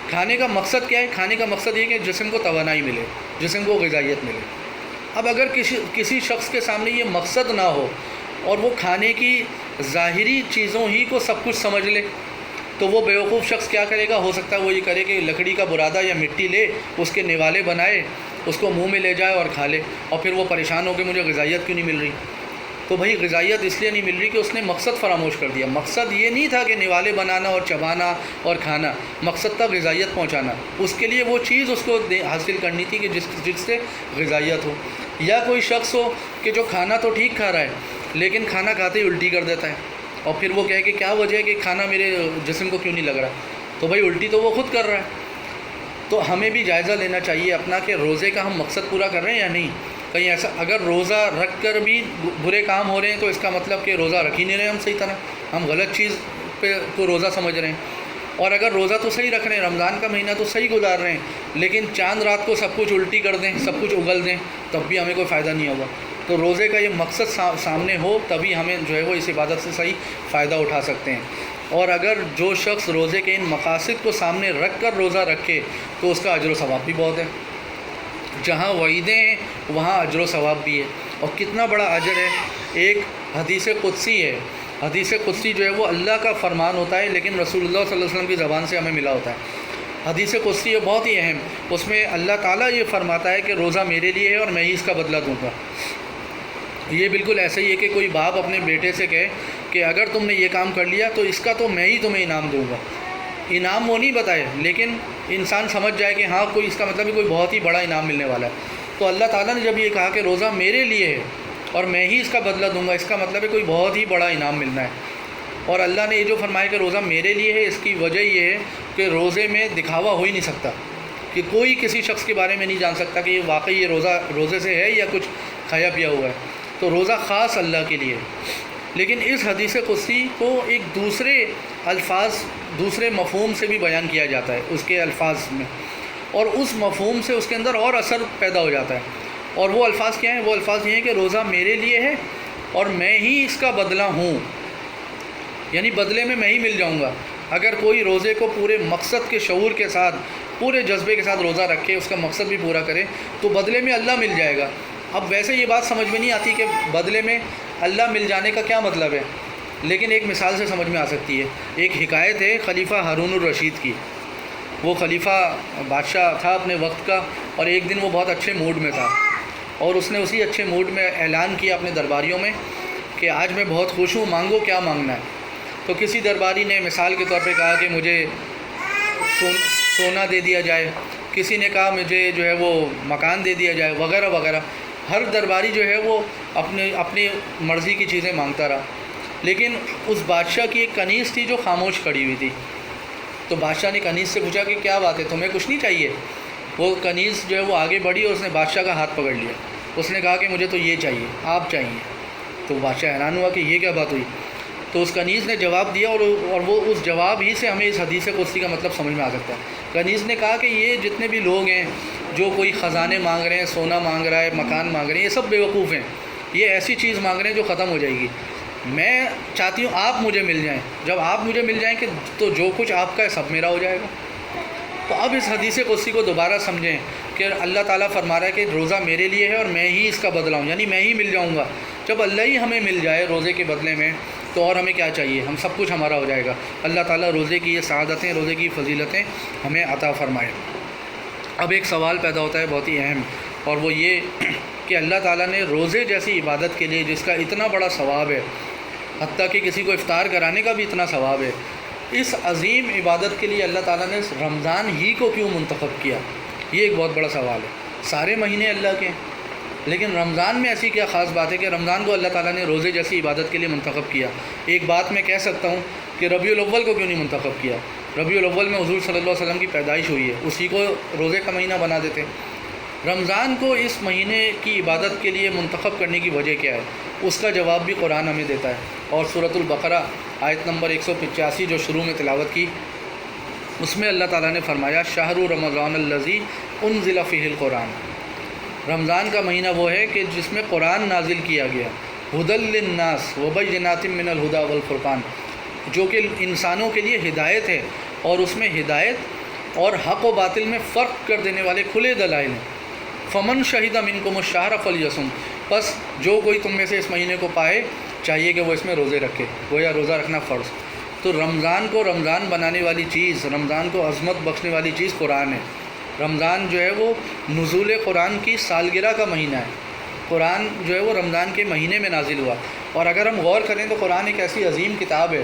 کھانے کا مقصد کیا ہے؟ کھانے کا مقصد یہ کہ جسم کو توانائی ملے، جسم کو غذائیت ملے۔ اب اگر کسی شخص کے سامنے یہ مقصد نہ ہو اور وہ کھانے کی ظاہری چیزوں ہی کو سب کچھ سمجھ لے تو وہ بیوقوف شخص کیا کرے گا؟ ہو سکتا ہے وہ یہ کرے کہ لکڑی کا برادہ یا مٹی لے، اس کے نوالے بنائے، اس کو منہ میں لے جائے اور کھا لے، اور پھر وہ پریشان ہو کہ مجھے غذائیت کیوں نہیں مل رہی۔ تو بھائی غذائیت اس لیے نہیں مل رہی کہ اس نے مقصد فراموش کر دیا۔ مقصد یہ نہیں تھا کہ نوالے بنانا اور چبانا اور کھانا، مقصد تھا غذائیت پہنچانا، اس کے لیے وہ چیز اس کو حاصل کرنی تھی کہ جس سے غذائیت ہو۔ یا کوئی شخص ہو کہ جو کھانا تو ٹھیک کھا رہا ہے لیکن کھانا کھاتے ہی الٹی کر دیتا ہے، اور پھر وہ کہے کہ کیا وجہ ہے کہ کھانا میرے جسم کو کیوں نہیں لگ رہا، تو بھائی الٹی تو وہ خود کر رہا ہے۔ تو ہمیں بھی جائزہ لینا چاہیے اپنا کہ روزے کا ہم مقصد پورا کر رہے ہیں یا نہیں۔ کہیں ایسا اگر روزہ رکھ کر بھی برے کام ہو رہے ہیں تو اس کا مطلب کہ روزہ رکھ ہی نہیں رہے ہم صحیح طرح، ہم غلط چیز پہ کو روزہ سمجھ رہے ہیں۔ اور اگر روزہ تو صحیح رکھ رہے ہیں، رمضان کا مہینہ تو صحیح گزار رہے ہیں، لیکن چاند رات کو سب کچھ الٹی کر دیں، سب کچھ اگل دیں، تب بھی ہمیں کوئی فائدہ نہیں ہوگا۔ تو روزے کا یہ مقصد سامنے ہو تبھی ہمیں جو ہے وہ اس عبادت سے صحیح فائدہ اٹھا سکتے ہیں۔ اور اگر جو شخص روزے کے ان مقاصد کو سامنے رکھ کر روزہ رکھے تو اس کا اجر و ثواب بھی بہت ہے۔ جہاں وعیدیں ہیں وہاں اجر و ثواب بھی ہے، اور کتنا بڑا اجر ہے ایک حدیث قدسی ہے. حدیث قدسی جو ہے وہ اللہ کا فرمان ہوتا ہے، لیکن رسول اللہ صلی اللہ علیہ وسلم کی زبان سے ہمیں ملا ہوتا ہے. حدیث قدسی ہے بہت ہی اہم. اس میں اللہ تعالیٰ یہ فرماتا ہے کہ روزہ میرے لیے ہے اور میں ہی اس کا بدلہ دوں گا. یہ بالکل ایسا ہی ہے کہ کوئی باپ اپنے بیٹے سے کہے کہ اگر تم نے یہ کام کر لیا تو اس کا تو میں ہی تمہیں انعام دوں گا. انعام وہ نہیں بتائے، لیکن انسان سمجھ جائے کہ ہاں کوئی اس کا مطلب ہے کوئی بہت ہی بڑا انعام ملنے والا ہے. تو اللہ تعالیٰ نے جب یہ کہا کہ روزہ میرے لیے ہے اور میں ہی اس کا بدلہ دوں گا، اس کا مطلب ہے کوئی بہت ہی بڑا انعام ملنا ہے. اور اللہ نے یہ جو فرمایا کہ روزہ میرے لیے ہے، اس کی وجہ یہ ہے کہ روزے میں دکھاوا ہو ہی نہیں سکتا، کہ کوئی کسی شخص کے بارے میں نہیں جان سکتا کہ یہ واقعی یہ روزے سے ہے یا کچھ کھایا پیا ہوا ہے. تو روزہ خاص اللہ کے لیے. لیکن اس حدیث قدسی کو ایک دوسرے الفاظ، دوسرے مفہوم سے بھی بیان کیا جاتا ہے اس کے الفاظ میں، اور اس مفہوم سے اس کے اندر اور اثر پیدا ہو جاتا ہے. اور وہ الفاظ کیا ہیں؟ وہ الفاظ یہ ہیں کہ روزہ میرے لیے ہے اور میں ہی اس کا بدلہ ہوں، یعنی بدلے میں میں ہی مل جاؤں گا. اگر کوئی روزے کو پورے مقصد کے شعور کے ساتھ، پورے جذبے کے ساتھ روزہ رکھے، اس کا مقصد بھی پورا کرے، تو بدلے میں اللہ مل جائے گا. اب ویسے یہ بات سمجھ میں نہیں آتی کہ بدلے میں اللہ مل جانے کا کیا مطلب ہے، لیکن ایک مثال سے سمجھ میں آ سکتی ہے. ایک حکایت ہے خلیفہ ہارون الرشید کی. وہ خلیفہ بادشاہ تھا اپنے وقت کا، اور ایک دن وہ بہت اچھے موڈ میں تھا، اور اس نے اسی اچھے موڈ میں اعلان کیا اپنے درباریوں میں کہ آج میں بہت خوش ہوں، مانگو کیا مانگنا ہے. تو کسی درباری نے مثال کے طور پہ کہا کہ مجھے سونا دے دیا جائے، کسی نے کہا مجھے جو ہے وہ مکان دے دیا جائے، وغیرہ وغیرہ. ہر درباری جو ہے وہ اپنی مرضی کی چیزیں مانگتا رہا. لیکن اس بادشاہ کی ایک کنیز تھی جو خاموش کھڑی ہوئی تھی. تو بادشاہ نے کنیز سے پوچھا کہ کیا بات ہے، تمہیں کچھ نہیں چاہیے؟ وہ کنیز جو ہے وہ آگے بڑھی اور اس نے بادشاہ کا ہاتھ پکڑ لیا. اس نے کہا کہ مجھے تو یہ چاہیے، آپ چاہیے. تو بادشاہ حیران ہوا کہ یہ کیا بات ہوئی. تو اس کنیز نے جواب دیا، اور وہ اس جواب ہی سے ہمیں اس حدیث قدسی کا مطلب سمجھ میں آ سکتا ہے. کنیز نے کہا کہ یہ جتنے بھی لوگ ہیں جو کوئی خزانے مانگ رہے ہیں، سونا مانگ رہا ہے، مکان مانگ رہے ہیں، یہ سب بیوقوف ہیں. یہ ایسی چیز مانگ رہے ہیں جو ختم ہو جائے گی. میں چاہتی ہوں آپ مجھے مل جائیں. جب آپ مجھے مل جائیں کہ تو جو کچھ آپ کا ہے سب میرا ہو جائے گا. تو اب اس حدیث قدسی کو دوبارہ سمجھیں کہ اللہ تعالیٰ فرما رہا ہے کہ روزہ میرے لیے ہے اور میں ہی اس کا بدلہ ہوں، یعنی میں ہی مل جاؤں گا. جب اللہ ہی ہمیں مل جائے روزے کے بدلے میں تو اور ہمیں کیا چاہیے؟ ہم سب کچھ ہمارا ہو جائے گا. اللہ تعالیٰ روزے کی یہ سعادتیں، روزے کی فضیلتیں ہمیں عطا فرمائے. اب ایک سوال پیدا ہوتا ہے بہت ہی اہم، اور وہ یہ کہ اللہ تعالیٰ نے روزے جیسی عبادت کے لیے جس کا اتنا بڑا ثواب ہے، حتیٰ کہ کسی کو افطار کرانے کا بھی اتنا ثواب ہے، اس عظیم عبادت کے لیے اللہ تعالیٰ نے رمضان ہی کو کیوں منتخب کیا؟ یہ ایک بہت بڑا سوال ہے. سارے مہینے اللہ کے ہیں، لیکن رمضان میں ایسی کیا خاص بات ہے کہ رمضان کو اللہ تعالیٰ نے روزے جیسی عبادت کے لیے منتخب کیا؟ ایک بات میں کہہ سکتا ہوں کہ ربیع الاول کو کیوں نہیں منتخب کیا؟ ربیع الاول میں حضور صلی اللہ علیہ وسلم کی پیدائش ہوئی ہے، اسی کو روزے کا مہینہ بنا دیتے. رمضان کو اس مہینے کی عبادت کے لیے منتخب کرنے کی وجہ کیا ہے؟ اس کا جواب بھی قرآن ہمیں دیتا ہے. اور سورۃ البقرہ آیت نمبر 185 جو شروع میں تلاوت کی، اس میں اللہ تعالیٰ نے فرمایا شہر رمضان الذی انزل فیہ القرآن. رمضان کا مہینہ وہ ہے کہ جس میں قرآن نازل کیا گیا، ھدی للناس وبینات من الھدی والفرقان، جو کہ انسانوں کے لیے ہدایت ہے، اور اس میں ہدایت اور حق و باطل میں فرق کر دینے والے کھلے دلائل ہیں. فمن شہد منکم الشہر فلیصم، پس جو کوئی تم میں سے اس مہینے کو پائے چاہیے کہ وہ اس میں روزے رکھے. گویا روزہ رکھنا فرض. تو رمضان کو رمضان بنانے والی چیز، رمضان کو عظمت بخشنے والی چیز قرآن ہے. رمضان جو ہے وہ نزول قرآن کی سالگرہ کا مہینہ ہے. قرآن جو ہے وہ رمضان کے مہینے میں نازل ہوا. اور اگر ہم غور کریں تو قرآن ایک ایسی عظیم کتاب ہے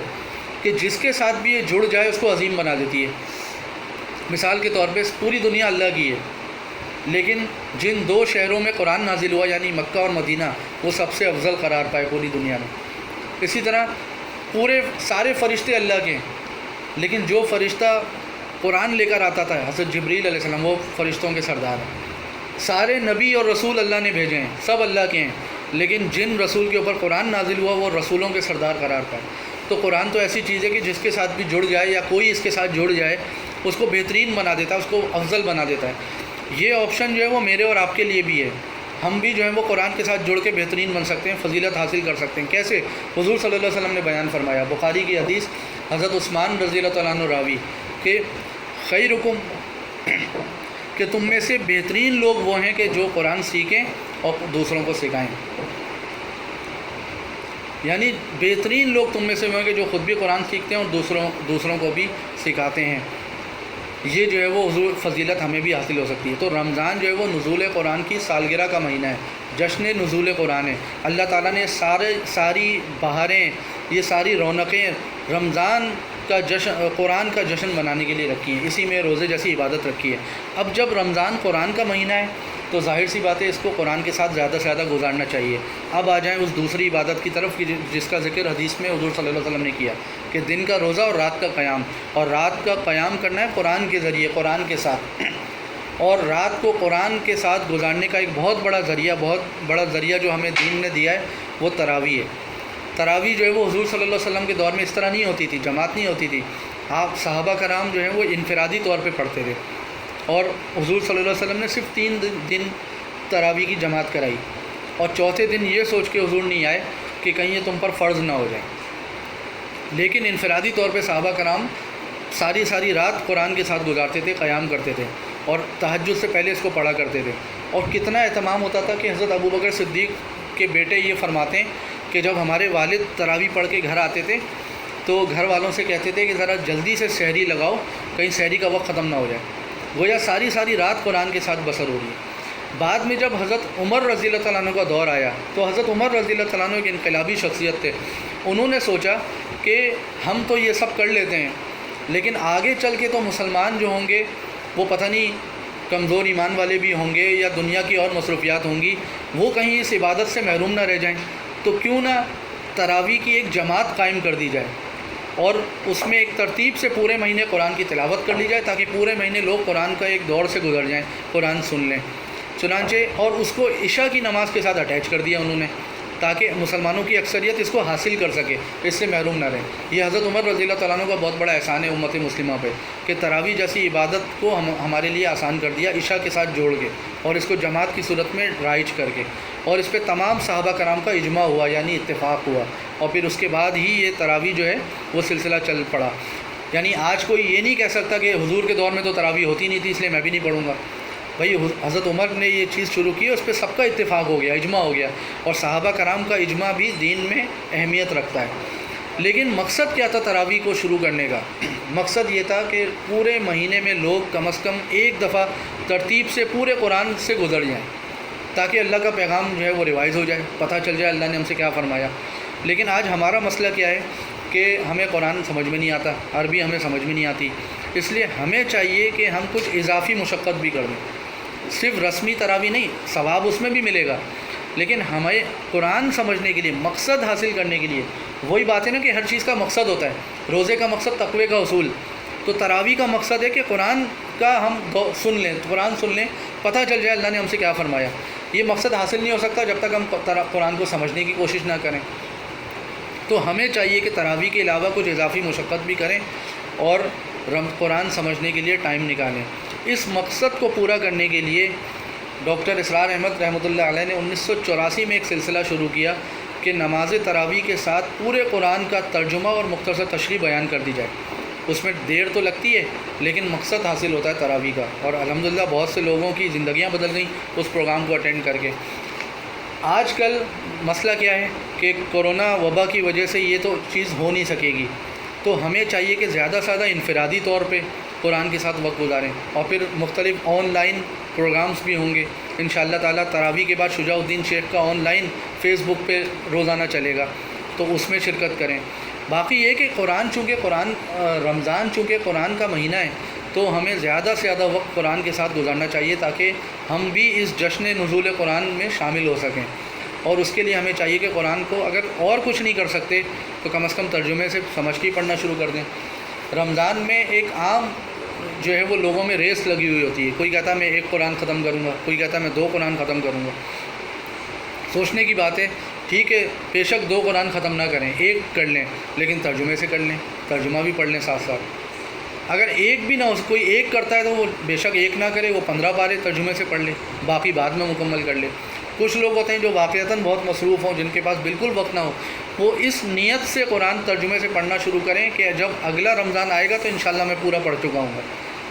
کہ جس کے ساتھ بھی یہ جڑ جائے اس کو عظیم بنا دیتی ہے. مثال کے طور پہ پوری دنیا اللہ کی ہے، لیکن جن دو شہروں میں قرآن نازل ہوا یعنی مکہ اور مدینہ، وہ سب سے افضل قرار پائے پوری دنیا میں. اسی طرح پورے سارے فرشتے اللہ کے ہیں، لیکن جو فرشتہ قرآن لے کر آتا تھا حضرت جبریل علیہ السلام، وہ فرشتوں کے سردار ہیں. سارے نبی اور رسول اللہ نے بھیجے ہیں، سب اللہ کے ہیں، لیکن جن رسول کے اوپر قرآن نازل ہوا وہ رسولوں کے سردار قرار پائے. تو قرآن تو ایسی چیز ہے کہ جس کے ساتھ بھی جڑ جائے یا کوئی اس کے ساتھ جڑ جائے اس کو بہترین بنا دیتا ہے، اس کو افضل بنا دیتا ہے. یہ آپشن جو ہے وہ میرے اور آپ کے لیے بھی ہے. ہم بھی جو ہے وہ قرآن کے ساتھ جڑ کے بہترین بن سکتے ہیں، فضیلت حاصل کر سکتے ہیں. کیسے؟ حضور صلی اللہ علیہ وسلم نے بیان فرمایا، بخاری کی حدیث، حضرت عثمان رضی اللہ تعالیٰ عنہ راوی، کہ خیرکم، کہ تم میں سے بہترین لوگ وہ ہیں کہ جو قرآن سیکھیں اور دوسروں کو سکھائیں. یعنی بہترین لوگ تم میں سے ہوں گے جو خود بھی قرآن سیکھتے ہیں اور دوسروں کو بھی سکھاتے ہیں۔ یہ جو ہے وہ حضور فضیلت ہمیں بھی حاصل ہو سکتی ہے۔ تو رمضان جو ہے وہ نزول قرآن کی سالگرہ کا مہینہ ہے، جشن نزول قرآن ہے۔ اللہ تعالیٰ نے ساری بہاریں، یہ ساری رونقیں رمضان کا جشن، قرآن کا جشن منانے کے لیے رکھی ہیں، اسی میں روزے جیسی عبادت رکھی ہے۔ اب جب رمضان قرآن کا مہینہ ہے تو ظاہر سی بات ہے اس کو قرآن کے ساتھ زیادہ سے زیادہ گزارنا چاہیے۔ اب آ جائیں اس دوسری عبادت کی طرف کہ جس کا ذکر حدیث میں حضور صلی اللہ علیہ وسلم نے کیا کہ دن کا روزہ اور رات کا قیام، اور رات کا قیام کرنا ہے قرآن کے ذریعے، قرآن کے ساتھ، اور رات کو قرآن کے ساتھ گزارنے کا ایک بہت بڑا ذریعہ جو ہمیں دین نے دیا ہے وہ تراویح ہے۔ تراویح جو ہے وہ حضور صلی اللہ علیہ وسلم کے دور میں اس طرح نہیں ہوتی تھی، جماعت نہیں ہوتی تھی، آپ صحابہ کرام جو ہیں وہ انفرادی طور پہ پڑھتے تھے، اور حضور صلی اللہ علیہ وسلم نے صرف 3 دن تراویح کی جماعت کرائی، اور چوتھے دن یہ سوچ کے حضور نہیں آئے کہ کہیں یہ تم پر فرض نہ ہو جائے، لیکن انفرادی طور پہ صحابہ کرام ساری رات قرآن کے ساتھ گزارتے تھے، قیام کرتے تھے، اور تہجد سے پہلے اس کو پڑھا کرتے تھے۔ اور کتنا اہتمام ہوتا تھا کہ حضرت ابوبکر صدیق کے بیٹے یہ فرماتے ہیں کہ جب ہمارے والد تراویح پڑھ کے گھر آتے تھے تو گھر والوں سے کہتے تھے کہ ذرا جلدی سے سحری لگاؤ، کہیں سحری کا وقت ختم نہ ہو جائے، گویا ساری رات قرآن کے ساتھ بسر ہو رہی ہے۔ بعد میں جب حضرت عمر رضی اللہ تعالیٰ عنہ کا دور آیا تو حضرت عمر رضی اللہ تعالیٰ عنہ ایک انقلابی شخصیت تھے، انہوں نے سوچا کہ ہم تو یہ سب کر لیتے ہیں، لیکن آگے چل کے تو مسلمان جو ہوں گے وہ پتہ نہیں کمزور ایمان والے بھی ہوں گے یا دنیا کی اور مصروفیات ہوں گی، وہ کہیں اس عبادت سے محروم نہ رہ جائیں، تو کیوں نہ تراویح کی ایک جماعت قائم کر دی جائے اور اس میں ایک ترتیب سے پورے مہینے قرآن کی تلاوت کر لی جائے تاکہ پورے مہینے لوگ قرآن کا ایک دور سے گزر جائیں، قرآن سن لیں۔ چنانچہ اور اس کو عشاء کی نماز کے ساتھ اٹیچ کر دیا انہوں نے تاکہ مسلمانوں کی اکثریت اس کو حاصل کر سکے، اس سے محروم نہ رہے۔ یہ حضرت عمر رضی اللہ تعالیٰ عنہ کا بہت بڑا احسان ہے امت مسلمہ پہ کہ تراویح جیسی عبادت کو ہمارے لیے آسان کر دیا، عشاء کے ساتھ جوڑ کے اور اس کو جماعت کی صورت میں رائج کر کے، اور اس پہ تمام صحابہ کرام کا اجماع ہوا، یعنی اتفاق ہوا، اور پھر اس کے بعد ہی یہ تراویح جو ہے وہ سلسلہ چل پڑا۔ یعنی آج کوئی یہ نہیں کہہ سکتا کہ حضور کے دور میں تو تراویح ہوتی نہیں تھی اس لیے میں بھی نہیں پڑھوں گا۔ بھائی حضرت عمر نے یہ چیز شروع کی، اس پہ سب کا اتفاق ہو گیا، اجماع ہو گیا، اور صحابہ کرام کا اجماع بھی دین میں اہمیت رکھتا ہے۔ لیکن مقصد کیا تھا تراویح کو شروع کرنے کا؟ مقصد یہ تھا کہ پورے مہینے میں لوگ کم از کم ایک دفعہ ترتیب سے پورے قرآن سے گزر جائیں تاکہ اللہ کا پیغام جو ہے وہ ریوائز ہو جائے، پتہ چل جائے اللہ نے ہم سے کیا فرمایا۔ لیکن آج ہمارا مسئلہ کیا ہے کہ ہمیں قرآن سمجھ میں نہیں آتا، عربی ہمیں سمجھ میں نہیں آتی، اس لیے ہمیں چاہیے کہ ہم کچھ اضافی مشقت بھی کر دیں۔ صرف رسمی تراویح نہیں، ثواب اس میں بھی ملے گا، لیکن ہمیں قرآن سمجھنے کے لیے، مقصد حاصل کرنے کے لیے، وہی بات ہے نا کہ ہر چیز کا مقصد ہوتا ہے۔ روزے کا مقصد تقوی کا حصول، تو تراویح کا مقصد ہے کہ قرآن کا ہم سن لیں، قرآن سن لیں، پتہ چل جائے اللہ نے ہم سے کیا فرمایا۔ یہ مقصد حاصل نہیں ہو سکتا جب تک ہم قرآن کو سمجھنے کی کوشش نہ کریں۔ تو ہمیں چاہیے کہ تراویح کے علاوہ کچھ اضافی مشقت بھی کریں اور قرآن سمجھنے کے لیے ٹائم نکالیں۔ اس مقصد کو پورا کرنے کے لیے ڈاکٹر اسرار احمد رحمۃ اللہ علیہ نے 1984 میں ایک سلسلہ شروع کیا کہ نماز تراویح کے ساتھ پورے قرآن کا ترجمہ اور مختصر تشریح بیان کر دی جائے۔ اس میں دیر تو لگتی ہے لیکن مقصد حاصل ہوتا ہے تراویح کا، اور الحمدللہ بہت سے لوگوں کی زندگیاں بدل گئیں اس پروگرام کو اٹینڈ کر کے۔ آج کل مسئلہ کیا ہے کہ کورونا وبا کی وجہ سے یہ تو چیز ہو نہیں سکے گی، تو ہمیں چاہیے کہ زیادہ سے زیادہ انفرادی طور پہ قرآن کے ساتھ وقت گزاریں، اور پھر مختلف آن لائن پروگرامز بھی ہوں گے انشاءاللہ تعالیٰ۔ تراویح کے بعد شجاع الدین شیخ کا آن لائن فیس بک پہ روزانہ چلے گا، تو اس میں شرکت کریں۔ باقی یہ کہ رمضان چونکہ قرآن کا مہینہ ہے تو ہمیں زیادہ سے زیادہ وقت قرآن کے ساتھ گزارنا چاہیے تاکہ ہم بھی اس جشن نزول قرآن میں شامل ہو سکیں، اور اس کے لیے ہمیں چاہیے کہ قرآن کو اگر اور کچھ نہیں کر سکتے تو کم از کم ترجمے سے سمجھ کے پڑھنا شروع کر دیں۔ رمضان میں ایک عام جو ہے وہ لوگوں میں ریس لگی ہوئی ہوتی ہے، کوئی کہتا ہے میں 1 قرآن ختم کروں گا، کوئی کہتا ہے میں 2 قرآن ختم کروں گا۔ سوچنے کی بات ہے، ٹھیک ہے بے شک 2 قرآن ختم نہ کریں، 1 کر لیں، لیکن ترجمے سے کر لیں، ترجمہ بھی پڑھ لیں ساتھ ساتھ۔ اگر 1 بھی نہ ہو، کوئی 1 کرتا ہے تو وہ بے شک 1 نہ کرے، وہ 15 پارے ترجمے سے پڑھ لے، باقی بعد میں مکمل کر لے۔ کچھ لوگ ہوتے ہیں جو واقعتاً بہت مصروف ہوں، جن کے پاس بالکل وقت نہ ہو، وہ اس نیت سے قرآن ترجمے سے پڑھنا شروع کریں کہ جب اگلا رمضان آئے گا تو انشاءاللہ میں پورا پڑھ چکا ہوں گا۔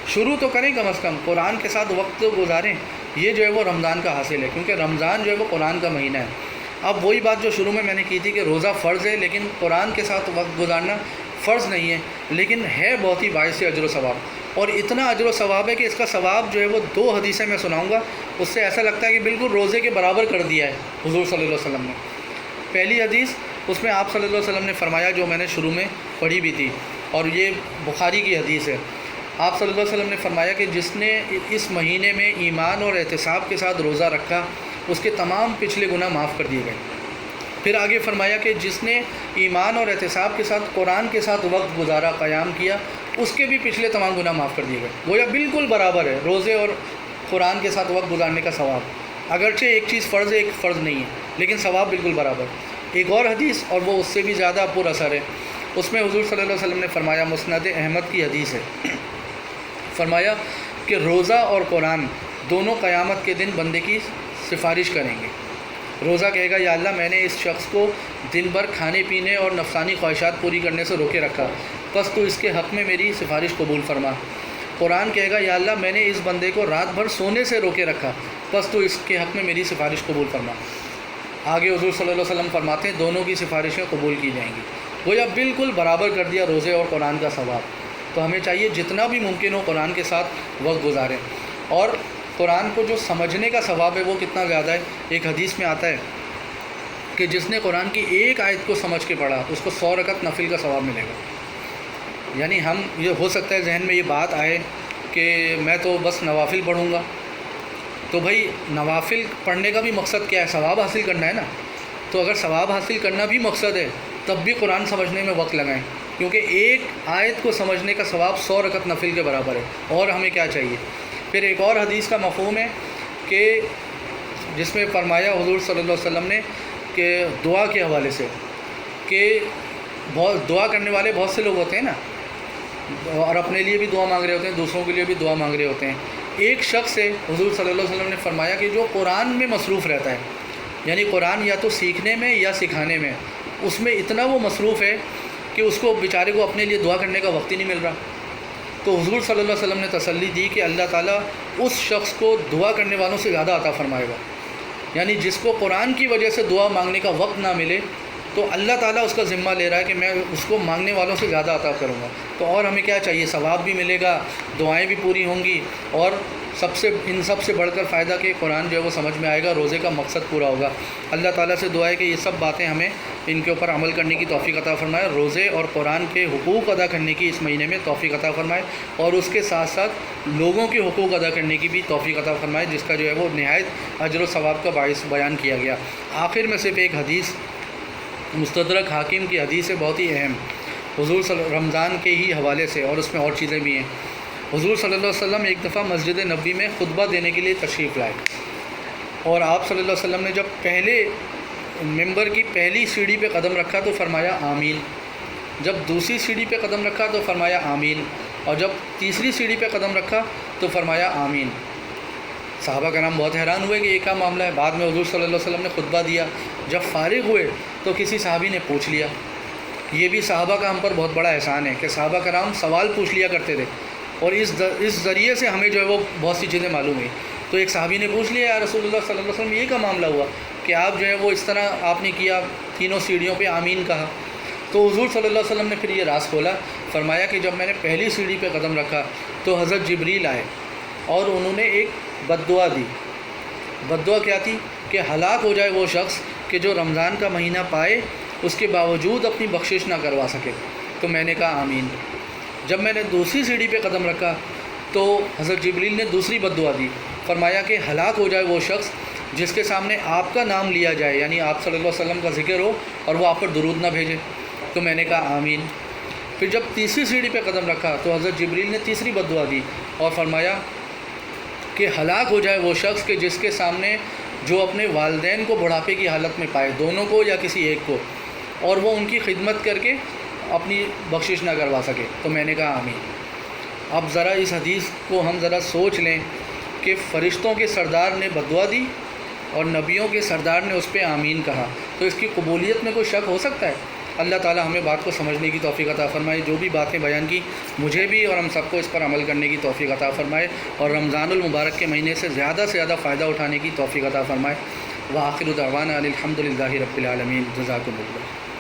شروع تو کریں، کم از کم قرآن کے ساتھ وقت گزاریں، یہ جو ہے وہ رمضان کا حاصل ہے، کیونکہ رمضان جو ہے وہ قرآن کا مہینہ ہے۔ اب وہی بات جو شروع میں نے کی تھی کہ روزہ فرض ہے لیکن قرآن کے ساتھ وقت گزارنا فرض نہیں ہے، لیکن ہے بہت ہی باعث اجر و ثواب، اور اتنا اجر و ثواب ہے کہ اس کا ثواب جو ہے وہ 2 حدیثیں میں سناؤں گا، اس سے ایسا لگتا ہے کہ بالکل روزے کے برابر کر دیا ہے حضور صلی اللہ علیہ وسلم نے۔ پہلی حدیث اس میں آپ صلی اللہ علیہ وسلم نے فرمایا، جو میں نے شروع میں پڑھی بھی تھی، اور یہ بخاری کی حدیث ہے۔ آپ صلی اللہ علیہ وسلم نے فرمایا کہ جس نے اس مہینے میں ایمان اور احتساب کے ساتھ روزہ رکھا، اس کے تمام پچھلے گناہ معاف کر دیے گئے۔ پھر آگے فرمایا کہ جس نے ایمان اور احتساب کے ساتھ قرآن کے ساتھ وقت گزارا، قیام کیا، اس کے بھی پچھلے تمام گناہ معاف کر دیے گئے۔ گویا بالکل برابر ہے روزے اور قرآن کے ساتھ وقت گزارنے کا ثواب، اگرچہ ایک چیز فرض ہے ایک فرض نہیں ہے، لیکن ثواب بالکل برابر۔ ایک اور حدیث، اور وہ اس سے بھی زیادہ پر اثر ہے، اس میں حضور صلی اللہ علیہ وسلم نے فرمایا، مسند احمد کی حدیث ہے، فرمایا کہ روزہ اور قرآن دونوں قیامت کے دن بندے کی سفارش کریں گے۔ روزہ کہے گا، یا اللہ میں نے اس شخص کو دن بھر کھانے پینے اور نفسانی خواہشات پوری کرنے سے روکے رکھا، بس تو اس کے حق میں میری سفارش قبول فرما۔ قرآن کہے گا، یا اللہ میں نے اس بندے کو رات بھر سونے سے روکے رکھا، بس تو اس کے حق میں میری سفارش قبول فرما۔ آگے حضور صلی اللہ علیہ وسلم فرماتے ہیں دونوں کی سفارشیں قبول کی جائیں گی۔ گویا بالکل برابر کر دیا روزے اور قرآن کا ثواب۔ تو ہمیں چاہیے جتنا بھی ممکن ہو قرآن کے ساتھ وقت گزاریں، اور قرآن کو جو سمجھنے کا ثواب ہے وہ کتنا زیادہ ہے۔ ایک حدیث میں آتا ہے کہ جس نے قرآن کی ایک آیت کو سمجھ کے پڑھا اس کو 100 رکعت نفل کا ثواب ملے گا۔ یعنی ہم یہ ہو سکتا ہے ذہن میں یہ بات آئے کہ میں تو بس نوافل پڑھوں گا، تو بھائی نوافل پڑھنے کا بھی مقصد کیا ہے؟ ثواب حاصل کرنا ہے نا۔ تو اگر ثواب حاصل کرنا بھی مقصد ہے تب بھی قرآن سمجھنے میں وقت لگائیں، کیونکہ ایک آیت کو سمجھنے کا ثواب 100 رکعت نفل کے برابر ہے۔ اور ہمیں کیا چاہیے؟ پھر ایک اور حدیث کا مفہوم ہے کہ جس میں فرمایا حضور صلی اللہ علیہ وسلم نے کہ دعا کے حوالے سے، کہ بہت دعا کرنے والے بہت سے لوگ ہوتے ہیں نا، اور اپنے لیے بھی دعا مانگ رہے ہوتے ہیں، دوسروں کے لیے بھی دعا مانگ رہے ہوتے ہیں۔ ایک شخص ہے، حضور صلی اللہ علیہ وسلم نے فرمایا کہ جو قرآن میں مصروف رہتا ہے، یعنی قرآن یا تو سیکھنے میں یا سکھانے میں، اس میں اتنا وہ مصروف ہے کہ اس کو بیچارے کو اپنے لیے دعا کرنے کا وقت ہی نہیں مل رہا۔ تو حضور صلی اللہ علیہ وسلم نے تسلی دی کہ اللہ تعالیٰ اس شخص کو دعا کرنے والوں سے زیادہ عطا فرمائے گا، یعنی جس کو قرآن کی وجہ سے دعا مانگنے کا وقت نہ ملے تو اللہ تعالیٰ اس کا ذمہ لے رہا ہے کہ میں اس کو مانگنے والوں سے زیادہ عطا کروں گا۔ تو اور ہمیں کیا چاہیے؟ ثواب بھی ملے گا، دعائیں بھی پوری ہوں گی، اور ان سب سے بڑھ کر فائدہ کہ قرآن جو ہے وہ سمجھ میں آئے گا، روزے کا مقصد پورا ہوگا۔ اللہ تعالیٰ سے دعا ہے کہ یہ سب باتیں ہمیں ان کے اوپر عمل کرنے کی توفیق عطا فرمائے، روزے اور قرآن کے حقوق ادا کرنے کی اس مہینے میں توفیق عطا فرمائے، اور اس کے ساتھ ساتھ لوگوں کے حقوق ادا کرنے کی بھی توفیق عطا فرمائے، جس کا جو ہے وہ نہایت اجر و ثواب کا باعث بیان کیا گیا۔ آخر میں صرف ایک حدیث، مستدرک حاکم کی حدیث ہے، بہت ہی اہم، حضور رمضان کے ہی حوالے سے، اور اس میں اور چیزیں بھی ہیں۔ حضور صلی اللہ علیہ وسلم ایک دفعہ مسجد نبوی میں خطبہ دینے کے لیے تشریف لائے، اور آپ صلی اللہ علیہ وسلم نے جب پہلے ممبر کی پہلی سیڑھی پہ قدم رکھا تو فرمایا آمین، جب دوسری سیڑھی پہ قدم رکھا تو فرمایا آمین، اور جب تیسری سیڑھی پہ قدم رکھا تو فرمایا آمین۔ صحابہ کرام بہت حیران ہوئے کہ یہ کیا معاملہ ہے۔ بعد میں حضور صلی اللہ علیہ وسلم نے خطبہ دیا، جب فارغ ہوئے تو کسی صحابی نے پوچھ لیا۔ یہ بھی صحابہ کا ہم پر بہت بڑا احسان ہے کہ صحابہ کرام سوال پوچھ لیا کرتے تھے، اور اس ذریعے سے ہمیں جو ہے وہ بہت سی چیزیں معلوم ہوئی۔ تو ایک صحابی نے پوچھ لیا، یا رسول اللہ صلی اللہ علیہ وسلم یہ کا معاملہ ہوا کہ آپ جو ہے وہ اس طرح آپ نے کیا، تینوں سیڑھیوں پہ آمین کہا۔ تو حضور صلی اللہ علیہ وسلم نے پھر یہ راز کھولا، فرمایا کہ جب میں نے پہلی سیڑھی پہ قدم رکھا تو حضرت جبریل آئے اور انہوں نے ایک بد دعا دی۔ بد دعا کیا تھی؟ کہ ہلاک ہو جائے وہ شخص کہ جو رمضان کا مہینہ پائے اس کے باوجود اپنی بخشش نہ کروا سکے۔ تو میں نے کہا آمین۔ جب میں نے دوسری سیڑھی پہ قدم رکھا تو حضرت جبریل نے دوسری بد دعا دی، فرمایا کہ ہلاک ہو جائے وہ شخص جس کے سامنے آپ کا نام لیا جائے، یعنی آپ صلی اللہ علیہ وسلم کا ذکر ہو اور وہ آپ پر درود نہ بھیجے۔ تو میں نے کہا آمین۔ پھر جب تیسری سیڑھی پہ قدم رکھا تو حضرت جبریل نے تیسری بد دعا دی اور فرمایا کہ ہلاک ہو جائے وہ شخص کہ جس کے سامنے جو اپنے والدین کو بڑھاپے کی حالت میں پائے، دونوں کو یا کسی ایک کو، اور وہ ان کی خدمت کر کے اپنی بخشش نہ کروا سکے۔ تو میں نے کہا آمین۔ اب ذرا اس حدیث کو ہم ذرا سوچ لیں کہ فرشتوں کے سردار نے بد دعا دی اور نبیوں کے سردار نے اس پہ آمین کہا، تو اس کی قبولیت میں کوئی شک ہو سکتا ہے؟ اللہ تعالیٰ ہمیں بات کو سمجھنے کی توفیق عطا فرمائے، جو بھی باتیں بیان کی مجھے بھی اور ہم سب کو اس پر عمل کرنے کی توفیق عطا فرمائے، اور رمضان المبارک کے مہینے سے زیادہ فائدہ اٹھانے کی توفیق عطا فرمائے۔ وآخر دعوانا الحمد للہ رب العالمین. جزاکم اللہ.